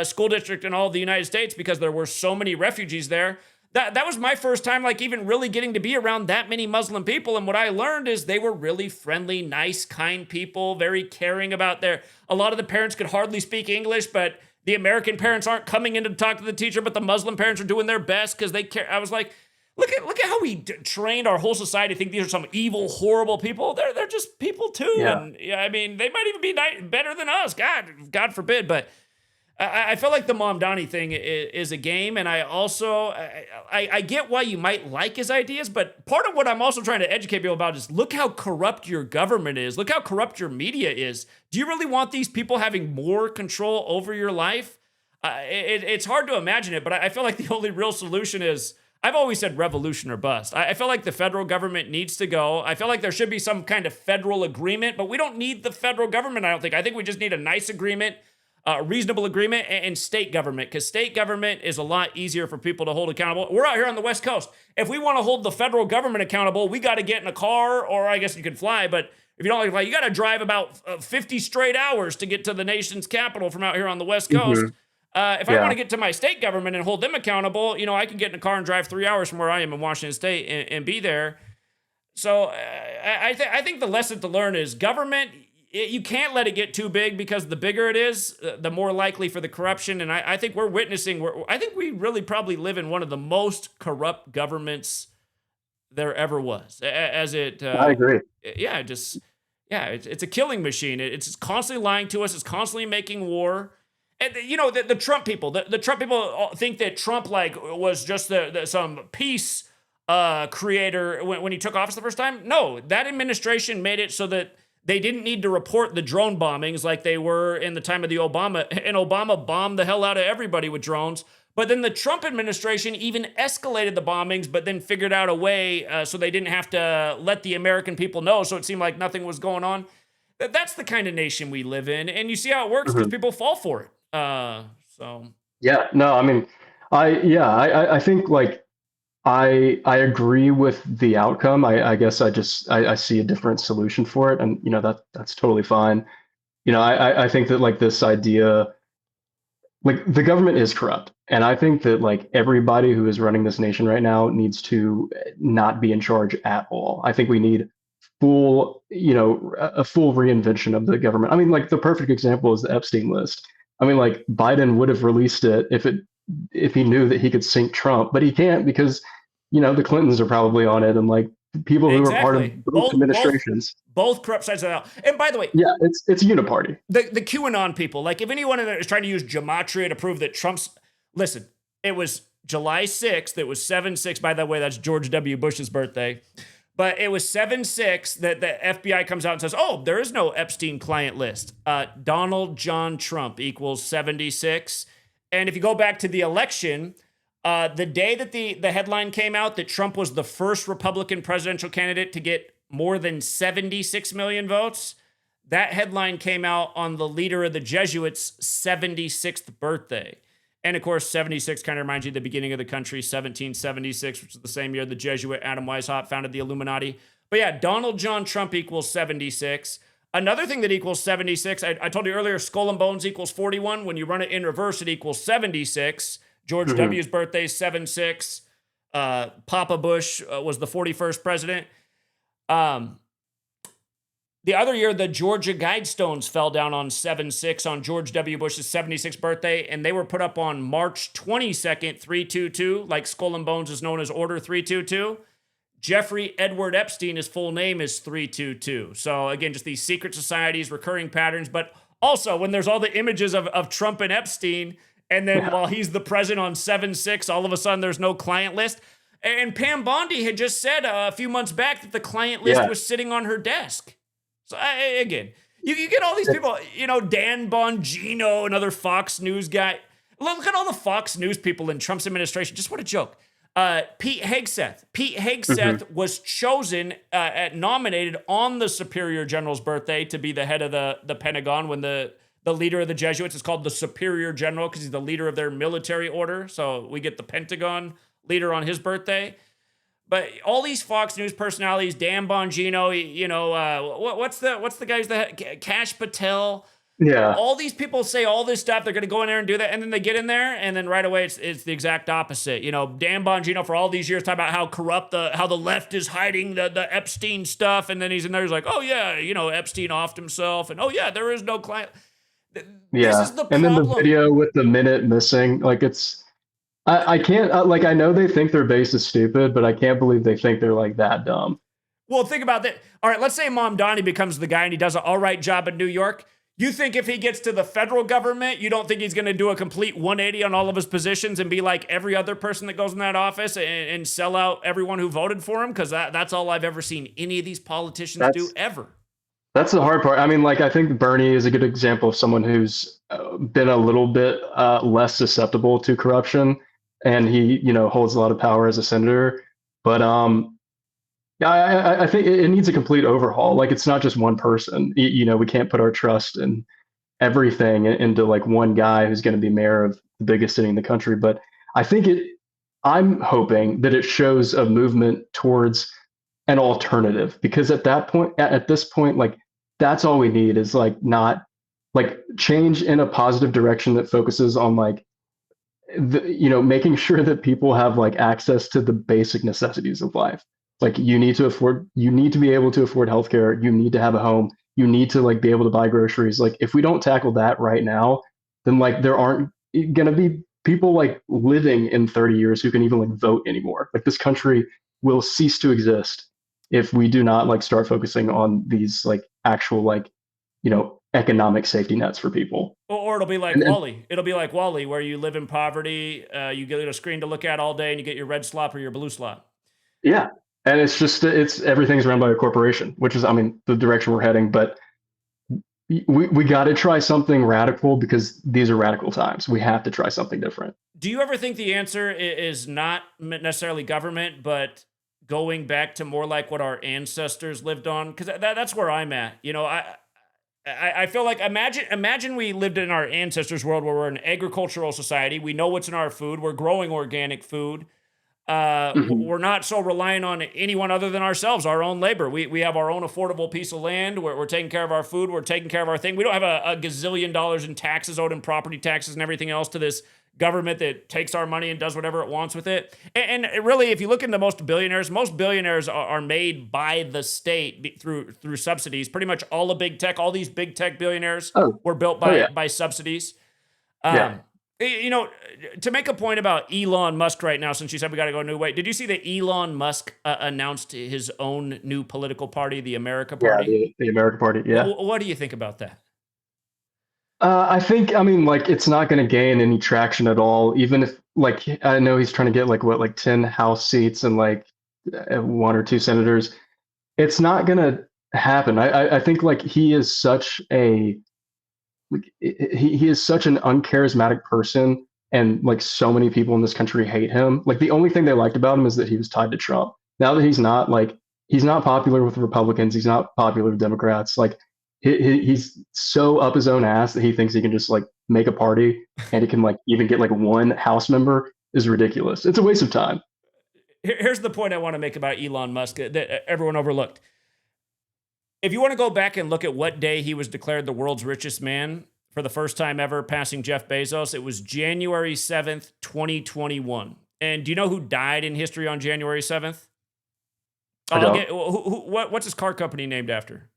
school district in all of the United States because there were so many refugees there. That was my first time, even really getting to be around that many Muslim people. And what I learned is they were really friendly, nice, kind people, very caring about a lot of the parents could hardly speak English, but the American parents aren't coming in to talk to the teacher, but the Muslim parents are doing their best because they care. I was like, look at how we trained our whole society to think these are some evil, horrible people. They're just people too. Yeah. And they might even be better than us. God forbid. But I feel like the Mamdani thing is a game, and I also I get why you might like his ideas, but part of what I'm also trying to educate people about is look how corrupt your government is. Look how corrupt your media is. Do you really want these people having more control over your life? It's hard to imagine it, but I feel like the only real solution is, I've always said revolution or bust. I feel like the federal government needs to go. I feel like there should be some kind of federal agreement, but we don't need the federal government, I don't think. I think we just need a nice agreement, reasonable agreement, and state government, because state government is a lot easier for people to hold accountable. We're out here on the West Coast. If we want to hold the federal government accountable, we got to get in a car, or I guess you can fly, but if you don't like to fly, you got to drive about 50 straight hours to get to the nation's capital from out here on the West Coast. If I want to get to my state government and hold them accountable, I can get in a car and drive 3 hours from where I am in Washington State and be there. So I think the lesson to learn is government, you can't let it get too big, because the bigger it is, the more likely for the corruption. And I think I think we really probably live in one of the most corrupt governments there ever was. I agree. It's a killing machine. It's constantly lying to us. It's constantly making war. And the Trump people, the Trump people think that Trump was just some peace creator when he took office the first time. No, that administration made it so that they didn't need to report the drone bombings like they were in the time of the Obama. And Obama bombed the hell out of everybody with drones. But then the Trump administration even escalated the bombings, but then figured out a way so they didn't have to let the American people know. So it seemed like nothing was going on. That's the kind of nation we live in. And you see how it works because people fall for it. Yeah, no, I think I agree with the outcome. I guess I see a different solution for it, and that's totally fine. I think that this idea, the government is corrupt, and I think that everybody who is running this nation right now needs to not be in charge at all. I think we need a full reinvention of the government. The perfect example is the Epstein list. Biden would have released it if he knew that he could sink Trump, but he can't, because the Clintons are probably on it, and people who are part of both administrations. Both corrupt sides of the house. And by the way, yeah, it's a uniparty. The QAnon people, if anyone is trying to use Gematria to prove that listen, it was July 6th, it was 7/6. By the way, that's George W. Bush's birthday. But it was 7-6 that the FBI comes out and says, oh, there is no Epstein client list. Donald John Trump equals 76. And if you go back to the election, the day that the headline came out that Trump was the first Republican presidential candidate to get more than 76 million votes, that headline came out on the leader of the Jesuits' 76th birthday. And of course, 76 kind of reminds you of the beginning of the country, 1776, which is the same year the Jesuit Adam Weishaupt founded the Illuminati. But yeah, Donald John Trump equals 76. Another thing that equals 76, I told you earlier, Skull and Bones equals 41. When you run it in reverse, it equals 76. George W.'s birthday is 7-6. Papa Bush was the 41st president. The other year, the Georgia Guidestones fell down on 7-6 on George W. Bush's 76th birthday, and they were put up on March 22nd, 322, like Skull and Bones is known as Order 322. Jeffrey Edward Epstein, his full name is 322. So again, just these secret societies, recurring patterns, but also when there's all the images of Trump and Epstein, and then while he's the president on 7-6, all of a sudden there's no client list. And Pam Bondi had just said a few months back that the client list was sitting on her desk. So again, you get all these people, Dan Bongino, another Fox News guy. Look at all the Fox News people in Trump's administration. Just what a joke. Pete Hegseth. Pete Hegseth was chosen, nominated on the Superior General's birthday to be the head of the Pentagon when the leader of the Jesuits is called the Superior General because he's the leader of their military order. So we get the Pentagon leader on his birthday. But all these Fox News personalities, Dan Bongino, what's the guy's Kash Patel? Yeah. All these people say all this stuff. They're going to go in there and do that, and then they get in there, and then right away it's the exact opposite. Dan Bongino for all these years talking about how corrupt how the left is hiding the Epstein stuff, and then he's in there, he's like, oh yeah, Epstein offed himself, and oh yeah, there is no client. This is the problem. And then the video with the minute missing, like I can't, I know they think their base is stupid, but I can't believe they think they're like that dumb. Well, think about that. All right, let's say Mamdani becomes the guy and he does an all right job in New York. You think if he gets to the federal government, you don't think he's going to do a complete 180 on all of his positions and be like every other person that goes in that office and sell out everyone who voted for him? Because that's all I've ever seen any of these politicians do ever. That's the hard part. I mean, I think Bernie is a good example of someone who's been a little bit less susceptible to corruption. And he, holds a lot of power as a senator. But I think it needs a complete overhaul. It's not just one person. We can't put our trust in everything into one guy who's going to be mayor of the biggest city in the country. But I think I'm hoping that it shows a movement towards an alternative, because at this point, that's all we need is not change in a positive direction that focuses on making sure that people have access to the basic necessities of life. You need to be able to afford healthcare. You need to have a home. You need to be able to buy groceries. If we don't tackle that right now, then there aren't going to be people living in 30 years who can even vote anymore. This country will cease to exist if we do not start focusing on these actual economic safety nets for people. Or it'll be like Wall-E. It'll be like Wall-E, where you live in poverty, you get a screen to look at all day, and you get your red slot or your blue slot. Yeah, and it's everything's run by a corporation, which is, the direction we're heading. But we got to try something radical, because these are radical times. We have to try something different. Do you ever think the answer is not necessarily government, but going back to more like what our ancestors lived on? Because that's where I'm at. I feel like imagine we lived in our ancestors' world where we're an agricultural society. We know what's in our food. We're growing organic food. We're not so reliant on anyone other than ourselves, our own labor. We have our own affordable piece of land. We're taking care of our food. We're taking care of our thing. We don't have a gazillion dollars in taxes owed and property taxes and everything else to this government that takes our money and does whatever it wants with it. And really, if you look into most billionaires are made by the state through subsidies. Pretty much all the big tech, all these big tech billionaires were built by subsidies. To make a point about Elon Musk right now, since you said we got to go a new way, did you see that Elon Musk announced his own new political party, the America Party? Yeah, the America Party, yeah. What do you think about that? I think, it's not going to gain any traction at all, even if, I know he's trying to get 10 House seats and one or two senators. It's not gonna happen. I think like he is such an uncharismatic person, and like so many people in this country hate him. Like the only thing they liked about him is that he was tied to Trump. Now that he's not, like he's not popular with Republicans, he's not popular with Democrats. Like he's so up his own ass that he thinks he can just like make a party and he can like even get like one House member is ridiculous. It's a waste of time. Here's the point I want to make about Elon Musk that everyone overlooked. If you want to go back and look at what day he was declared the world's richest man for the first time ever, passing Jeff Bezos, it was January 7th, 2021. And do you know who died in history on January 7th? I don't. What's his car company named after?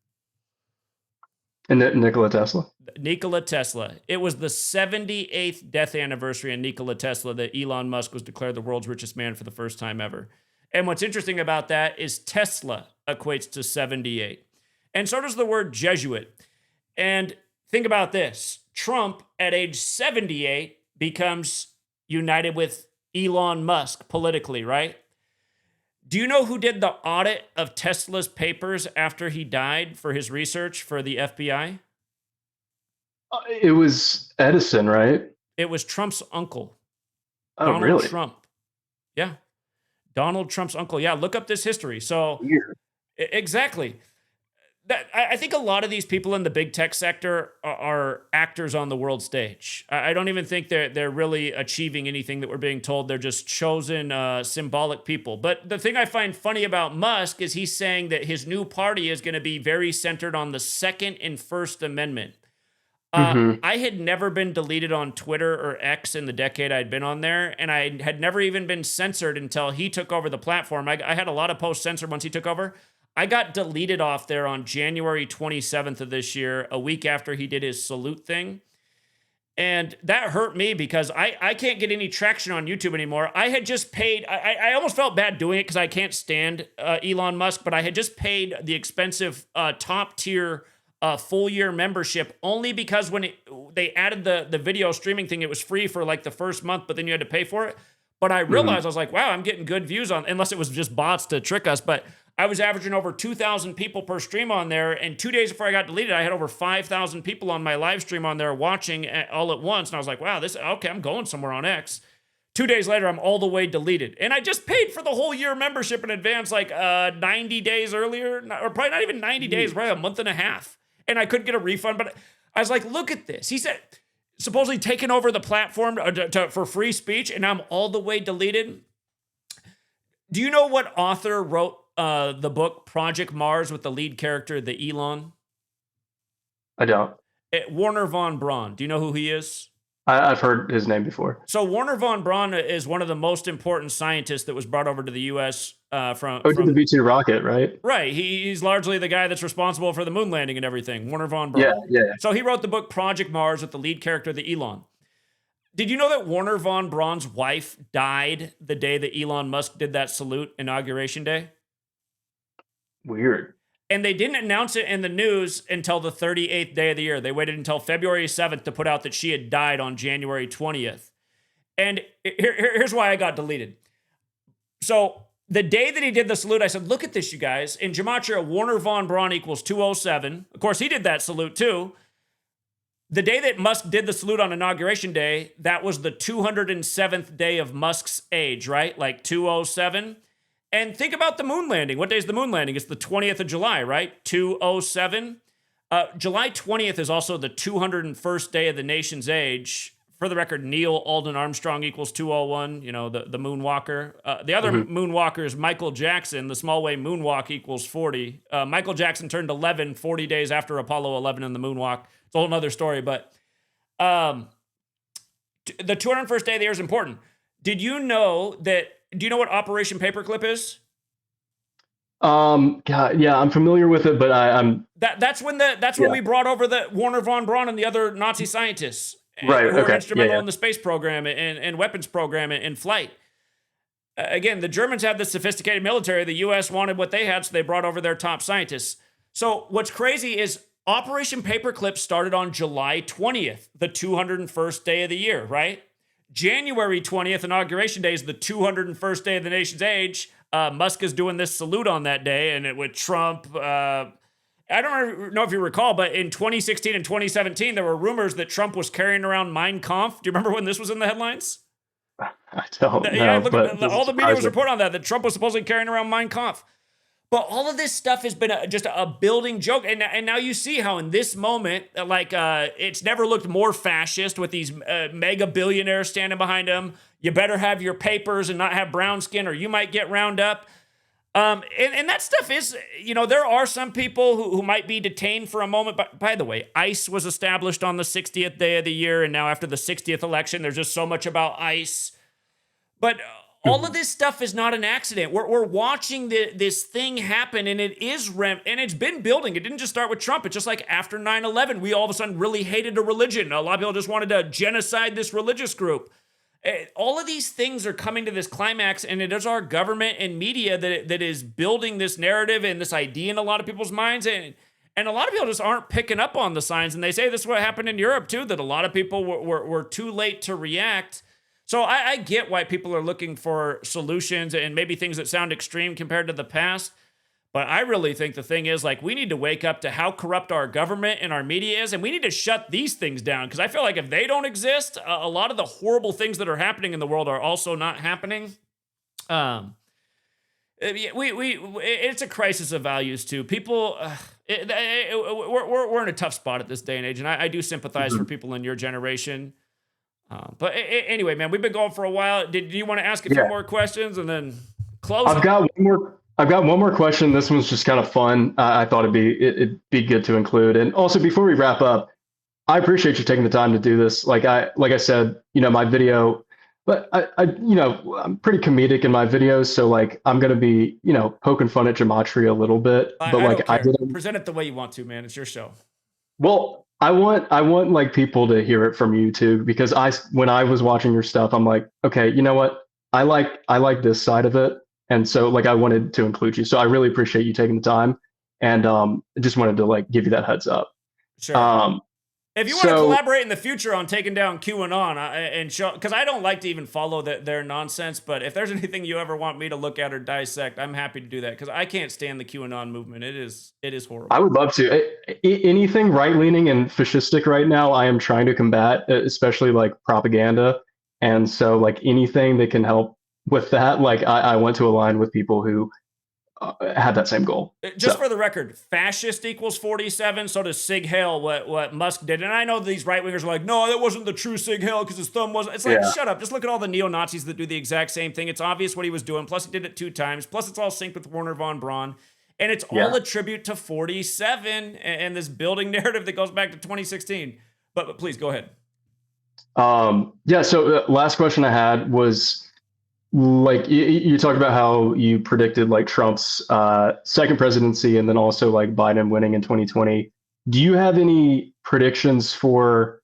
And Nikola Tesla. Nikola Tesla. It was the 78th death anniversary of Nikola Tesla that Elon Musk was declared the world's richest man for the first time ever. And what's interesting about that is Tesla equates to 78. And so does the word Jesuit. And think about this. Trump, at age 78, becomes united with Elon Musk politically, right? Do you know who did the audit of Tesla's papers after he died for his research for the FBI? It was Edison, right? It was Trump's uncle, Oh, Donald really? Trump. Yeah. Donald Trump's uncle. Yeah, look up this history. So, Weird. exactly. I think a lot of these people in the big tech sector are actors on the world stage. I don't even think they're really achieving anything that we're being told. They're just chosen symbolic people. But the thing I find funny about Musk is he's saying that his new party is going to be very centered on the Second and First Amendment. I had never been deleted on Twitter or X in the decade I'd been on there, and I had never even been censored until he took over the platform. I had a lot of posts censored once he took over. I got deleted off there on January 27th of this year, a week after he did his salute thing. And that hurt me because I can't get any traction on YouTube anymore. I had just paid, I almost felt bad doing it because I can't stand Elon Musk, but I had just paid the expensive top tier full year membership only because when they added the video streaming thing, it was free for like the first month, but then you had to pay for it. But I realized I was like, wow, I'm getting good views on, unless it was just bots to trick us. But I was averaging over 2,000 people per stream on there. And 2 days before I got deleted, I had over 5,000 people on my live stream on there watching all at once. And I was like, wow, okay, I'm going somewhere on X. 2 days later, I'm all the way deleted. And I just paid for the whole year membership in advance, like 90 days earlier, or probably not even 90 days, probably a month and a half. And I couldn't get a refund. But I was like, look at this. He said, supposedly taking over the platform for free speech, and I'm all the way deleted. Do you know what author wrote the book Project Mars with the lead character, the Elon? I don't. Warner von Braun. Do you know who he is? I've heard his name before. So Warner von Braun is one of the most important scientists that was brought over to the U.S. from the V2 rocket, right? Right. He's largely the guy that's responsible for the moon landing and everything. Warner von Braun. Yeah. So he wrote the book Project Mars with the lead character, the Elon. Did you know that Warner von Braun's wife died the day that Elon Musk did that salute, Inauguration Day? Weird. And they didn't announce it in the news until the 38th day of the year. They waited until February 7th to put out that she had died on January 20th. And here's why I got deleted. So the day that he did the salute, I said, look at this, you guys. In Gematria, Warner von Braun equals 207. Of course, he did that salute too. The day that Musk did the salute on Inauguration Day, that was the 207th day of Musk's age, right? Like 207. And think about the moon landing. What day is the moon landing? It's the 20th of July, right? 207. July 20th is also the 201st day of the nation's age. For the record, Neil Alden Armstrong equals 201, you know, the moonwalker. The other moonwalker is Michael Jackson. The small wave moonwalk equals 40. Michael Jackson turned 11 40 days after Apollo 11 in the moonwalk. It's a whole nother story, but the 201st day of the year is important. Do you know what Operation Paperclip is? God, yeah, I'm familiar with it, but that's when we brought over the Warner von Braun and the other Nazi scientists, right? Who were instrumental in the space program and weapons program and flight. Again, the Germans had the sophisticated military. The U.S. wanted what they had, so they brought over their top scientists. So what's crazy is Operation Paperclip started on July 20th, the 201st day of the year, right? January 20th, Inauguration Day, is the 201st day of the nation's age. Musk is doing this salute on that day, and with Trump. I don't know if you recall, but in 2016 and 2017, there were rumors that Trump was carrying around Mein Kampf. Do you remember when this was in the headlines? I don't Yeah, know, look, but this all is the media was surprising. reporting on that Trump was supposedly carrying around Mein Kampf. But all of this stuff has been just a building joke. And now you see how in this moment, it's never looked more fascist with these mega billionaires standing behind him. You better have your papers and not have brown skin or you might get round up. And that stuff is, there are some people who might be detained for a moment. But by the way, ICE was established on the 60th day of the year. And now after the 60th election, there's just so much about ICE. But all of this stuff is not an accident. We're watching this thing happen, and it is and it's been building. It didn't just start with Trump. It's just like after 9/11, we all of a sudden really hated a religion. A lot of people just wanted to genocide this religious group. All of these things are coming to this climax, and it is our government and media that is building this narrative and this idea in a lot of people's minds. And a lot of people just aren't picking up on the signs. And they say this is what happened in Europe, too, that a lot of people were too late to react. So I get why people are looking for solutions and maybe things that sound extreme compared to the past. But I really think the thing is, we need to wake up to how corrupt our government and our media is, and we need to shut these things down. Because I feel like if they don't exist, a lot of the horrible things that are happening in the world are also not happening. It's a crisis of values too. People, we're in a tough spot at this day and age, and I do sympathize for people in your generation. But anyway, man, we've been going for a while. Do you want to ask a few more questions and then close? I've got one more question. This one's just kind of fun. I thought it'd be good to include. And also, before we wrap up, I appreciate you taking the time to do this. Like I said, my video, but I'm pretty comedic in my videos, so I'm gonna be poking fun at Gematria a little bit. But I don't care. Present it the way you want to, man. It's your show. Well, I want people to hear it from you too, because when I was watching your stuff, I'm like, okay, you know what? I like this side of it. And so I wanted to include you. So I really appreciate you taking the time, and just wanted to give you that heads up. Sure. If you want to collaborate in the future on taking down QAnon and show, because I don't like to even follow their nonsense, but if there's anything you ever want me to look at or dissect, I'm happy to do that, because I can't stand the QAnon movement. It is horrible. I would love to. Anything right-leaning and fascistic right now, I am trying to combat, especially propaganda. And so anything that can help with that, I want to align with people who have that same goal. Just for the record, fascist equals 47. So does Sig Heil, what Musk did. And I know these right wingers are like, no, that wasn't the true Sig Heil because his thumb wasn't. It's shut up. Just look at all the neo-Nazis that do the exact same thing. It's obvious what he was doing. Plus, he did it 2 times. Plus, it's all synced with Werner von Braun. And it's all a tribute to 47 and this building narrative that goes back to 2016. But please go ahead. So last question I had was, you talked about how you predicted Trump's second presidency, and then also Biden winning in 2020. Do you have any predictions for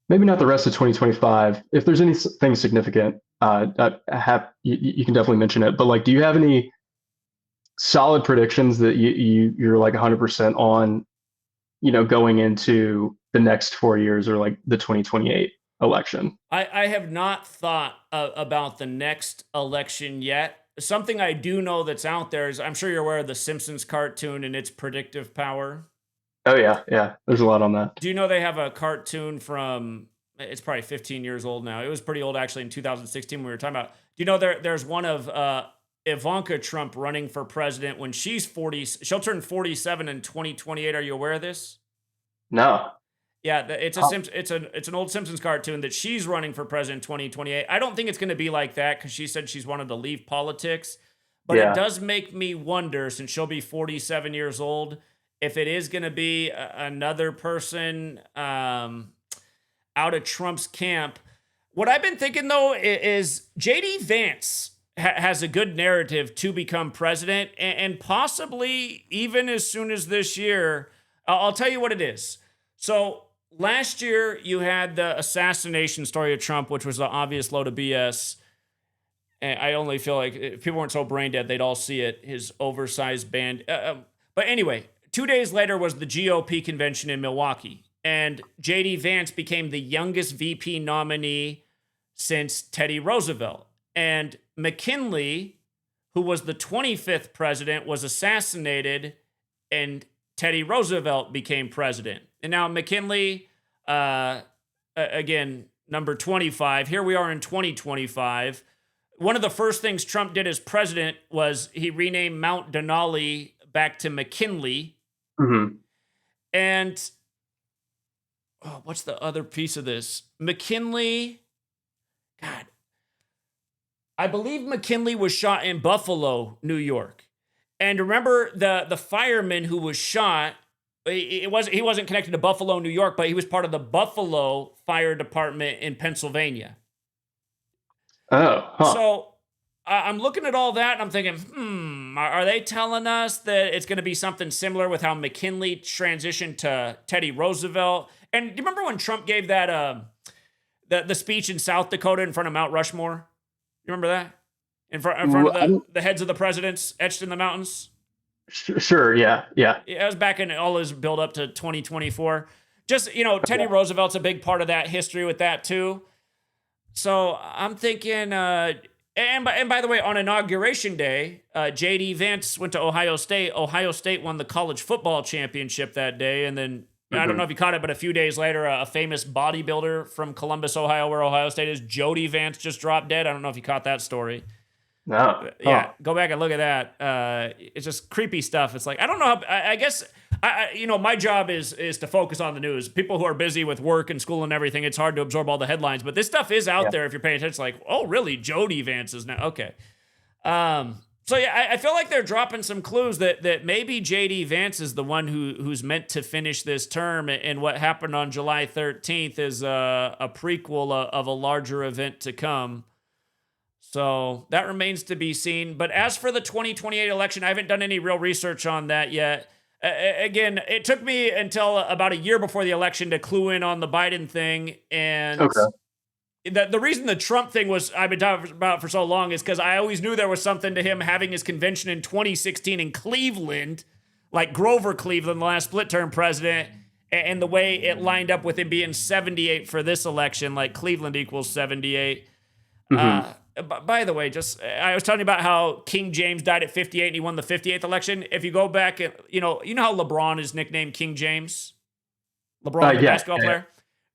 maybe not the rest of 2025? If there's anything significant, you can definitely mention it. But do you have any solid predictions that you're 100% on, going into the next 4 years or the 2028 election? I have not thought about the next election yet. Something I do know that's out there is, I'm sure you're aware of the Simpsons cartoon and its predictive power. Oh yeah. There's a lot on that. Do you know they have a cartoon from, it's probably 15 years old now. It was pretty old actually in 2016 when we were talking about. Do you know there's one of Ivanka Trump running for president when she's 40. She'll turn 47 in 2028. Are you aware of this? No. Yeah, it's an old Simpsons cartoon that she's running for president in 2028. I don't think it's going to be like that, because she said she's wanted to leave politics. But it does make me wonder, since she'll be 47 years old, if it is going to be another person out of Trump's camp. What I've been thinking, though, is J.D. Vance has a good narrative to become president, and possibly even as soon as this year. I'll tell you what it is. So last year, you had the assassination story of Trump, which was the obvious load of BS. And I only feel like if people weren't so brain dead, they'd all see it, his oversized band. But anyway, 2 days later was the GOP convention in Milwaukee. And J.D. Vance became the youngest VP nominee since Teddy Roosevelt. And McKinley, who was the 25th president, was assassinated, and Teddy Roosevelt became president. And now McKinley, again, number 25. Here we are in 2025. One of the first things Trump did as president was he renamed Mount Denali back to McKinley. Mm-hmm. And what's the other piece of this? McKinley, God, I believe McKinley was shot in Buffalo, New York. And remember the fireman who was shot, he wasn't connected to Buffalo, New York, but he was part of the Buffalo Fire Department in Pennsylvania. Oh, huh. So I'm looking at all that and I'm thinking, are they telling us that it's going to be something similar with how McKinley transitioned to Teddy Roosevelt? And do you remember when Trump gave that the speech in South Dakota in front of Mount Rushmore? You remember that? In front of the heads of the presidents etched in the mountains? Sure, yeah. It was back in all his build up to 2024. Just, Teddy Roosevelt's a big part of that history with that too. So I'm thinking, and by the way, on Inauguration Day, J.D. Vance went to Ohio State. Ohio State won the college football championship that day. And then, I don't know if you caught it, but a few days later, a famous bodybuilder from Columbus, Ohio, where Ohio State is, Jody Vance, just dropped dead. I don't know if you caught that story. No. Yeah, go back and look at that. It's just creepy stuff. It's like, I don't know how, I guess, my job is to focus on the news. People who are busy with work and school and everything, it's hard to absorb all the headlines, but this stuff is out there if you're paying attention. It's like, oh, really? Jody Vance is now, okay. So yeah, I feel like they're dropping some clues that maybe J.D. Vance is the one who's meant to finish this term, and what happened on July 13th is a prequel of a larger event to come. So that remains to be seen. But as for the 2028 election, I haven't done any real research on that yet. Again, it took me until about a year before the election to clue in on the Biden thing. And the reason the Trump thing I've been talking about for so long is because I always knew there was something to him having his convention in 2016 in Cleveland, like Grover Cleveland, the last split-term president, and the way it lined up with him being 78 for this election, like Cleveland equals 78. By the way, I was telling you about how King James died at 58 and he won the 58th election. If you go back, you know how LeBron is nicknamed King James? LeBron, the basketball player?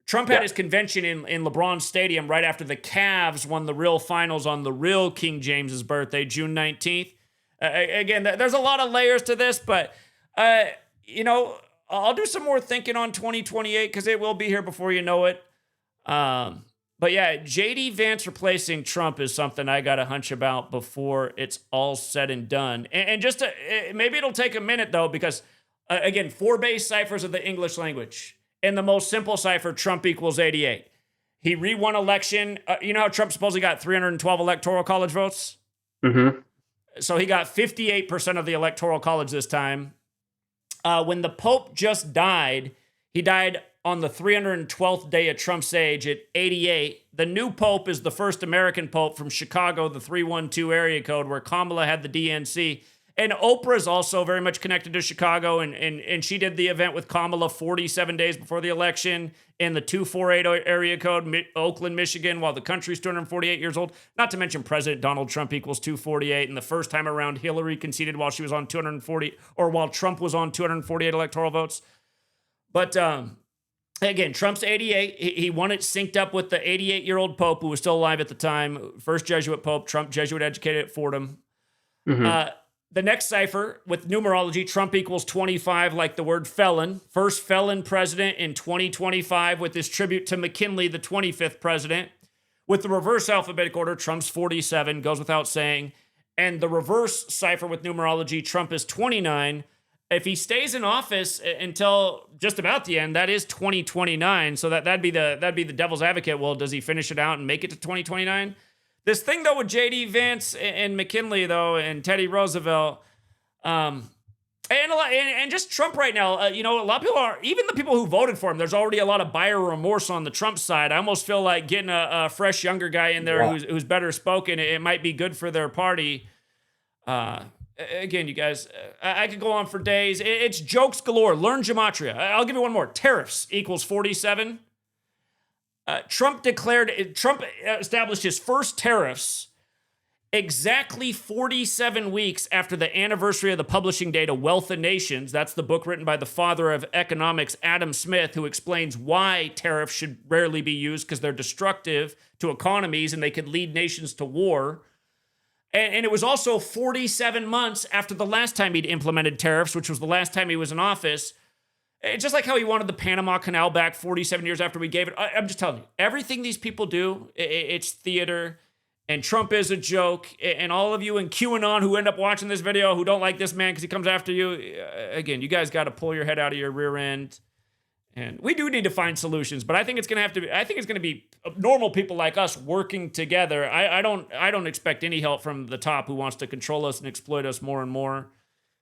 Trump had his convention in LeBron Stadium right after the Cavs won the real finals on the real King James's birthday, June 19th. Again, there's a lot of layers to this, but, I'll do some more thinking on 2028 because it will be here before you know it. But yeah, J.D. Vance replacing Trump is something I got a hunch about before it's all said and done. And just maybe it'll take a minute, though, because, again, 4 base ciphers of the English language. In the most simple cipher, Trump equals 88. He re-won election. You know how Trump supposedly got 312 electoral college votes? Mm-hmm. So he got 58% of the electoral college this time. When the Pope just died, he died on the 312th day of Trump's age at 88. The new Pope is the first American Pope from Chicago, the 312 area code, where Kamala had the DNC. And Oprah is also very much connected to Chicago, and she did the event with Kamala 47 days before the election in the 248 area code, Oakland, Michigan, while the country's 248 years old. Not to mention President Donald Trump equals 248, and the first time around Hillary conceded while she was on 240, or while Trump was on 248 electoral votes. But again, Trump's 88. He won it synced up with the 88-year-old Pope who was still alive at the time. First Jesuit Pope, Trump Jesuit educated at Fordham. Mm-hmm. The next cipher with numerology, Trump equals 25, like the word felon. First felon president in 2025 with his tribute to McKinley, the 25th president. With the reverse alphabetic order, Trump's 47, goes without saying. And the reverse cipher with numerology, Trump is 29. If he stays in office until just about the end, that is 2029. So that'd be the devil's advocate. Well, does he finish it out and make it to 2029? This thing though with J.D. Vance and McKinley though and Teddy Roosevelt, and just Trump right now, a lot of people even the people who voted for him. There's already a lot of buyer remorse on the Trump side. I almost feel like getting a fresh younger guy in there who's better spoken. It might be good for their party. Again, you guys, I could go on for days. It's jokes galore. Learn Gematria. I'll give you one more. Tariffs equals 47. Trump established his first tariffs Exactly 47 weeks after the anniversary of the publishing date of Wealth of Nations, that's the book written by the father of economics, Adam Smith, who explains why tariffs should rarely be used because they're destructive to economies and they could lead nations to war. And it was also 47 months after the last time he'd implemented tariffs, which was the last time he was in office. It's just like how he wanted the Panama Canal back 47 years after we gave it. I'm just telling you, everything these people do, it's theater. And Trump is a joke. And all of you in QAnon who end up watching this video who don't like this man because he comes after you, again, you guys got to pull your head out of your rear end. And we do need to find solutions, but I think it's going to be normal people like us working together. I don't expect any help from the top who wants to control us and exploit us more and more.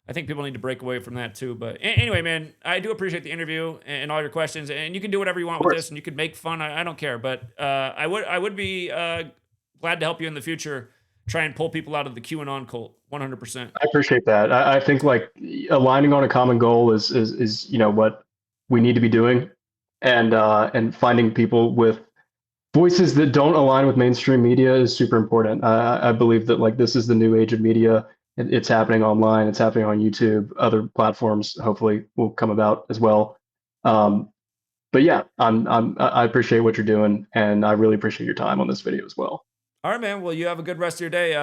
I think people need to break away from that too. But anyway, man, I do appreciate the interview and all your questions. And you can do whatever you want with this, and you can make fun. I don't care. But I would be glad to help you in the future. Try and pull people out of the QAnon cult. 100%. I appreciate that. I think like aligning on a common goal is what we need to be doing, and finding people with voices that don't align with mainstream media is super important. I believe that like this is the new age of media. It's happening online. It's happening on YouTube. Other platforms hopefully will come about as well. But yeah, I appreciate what you're doing, and I really appreciate your time on this video as well. All right, man. Well, you have a good rest of your day.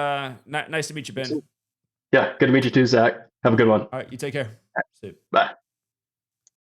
Nice to meet you, Ben. Yeah, good to meet you too, Zach. Have a good one. All right, you take care. See you. Bye.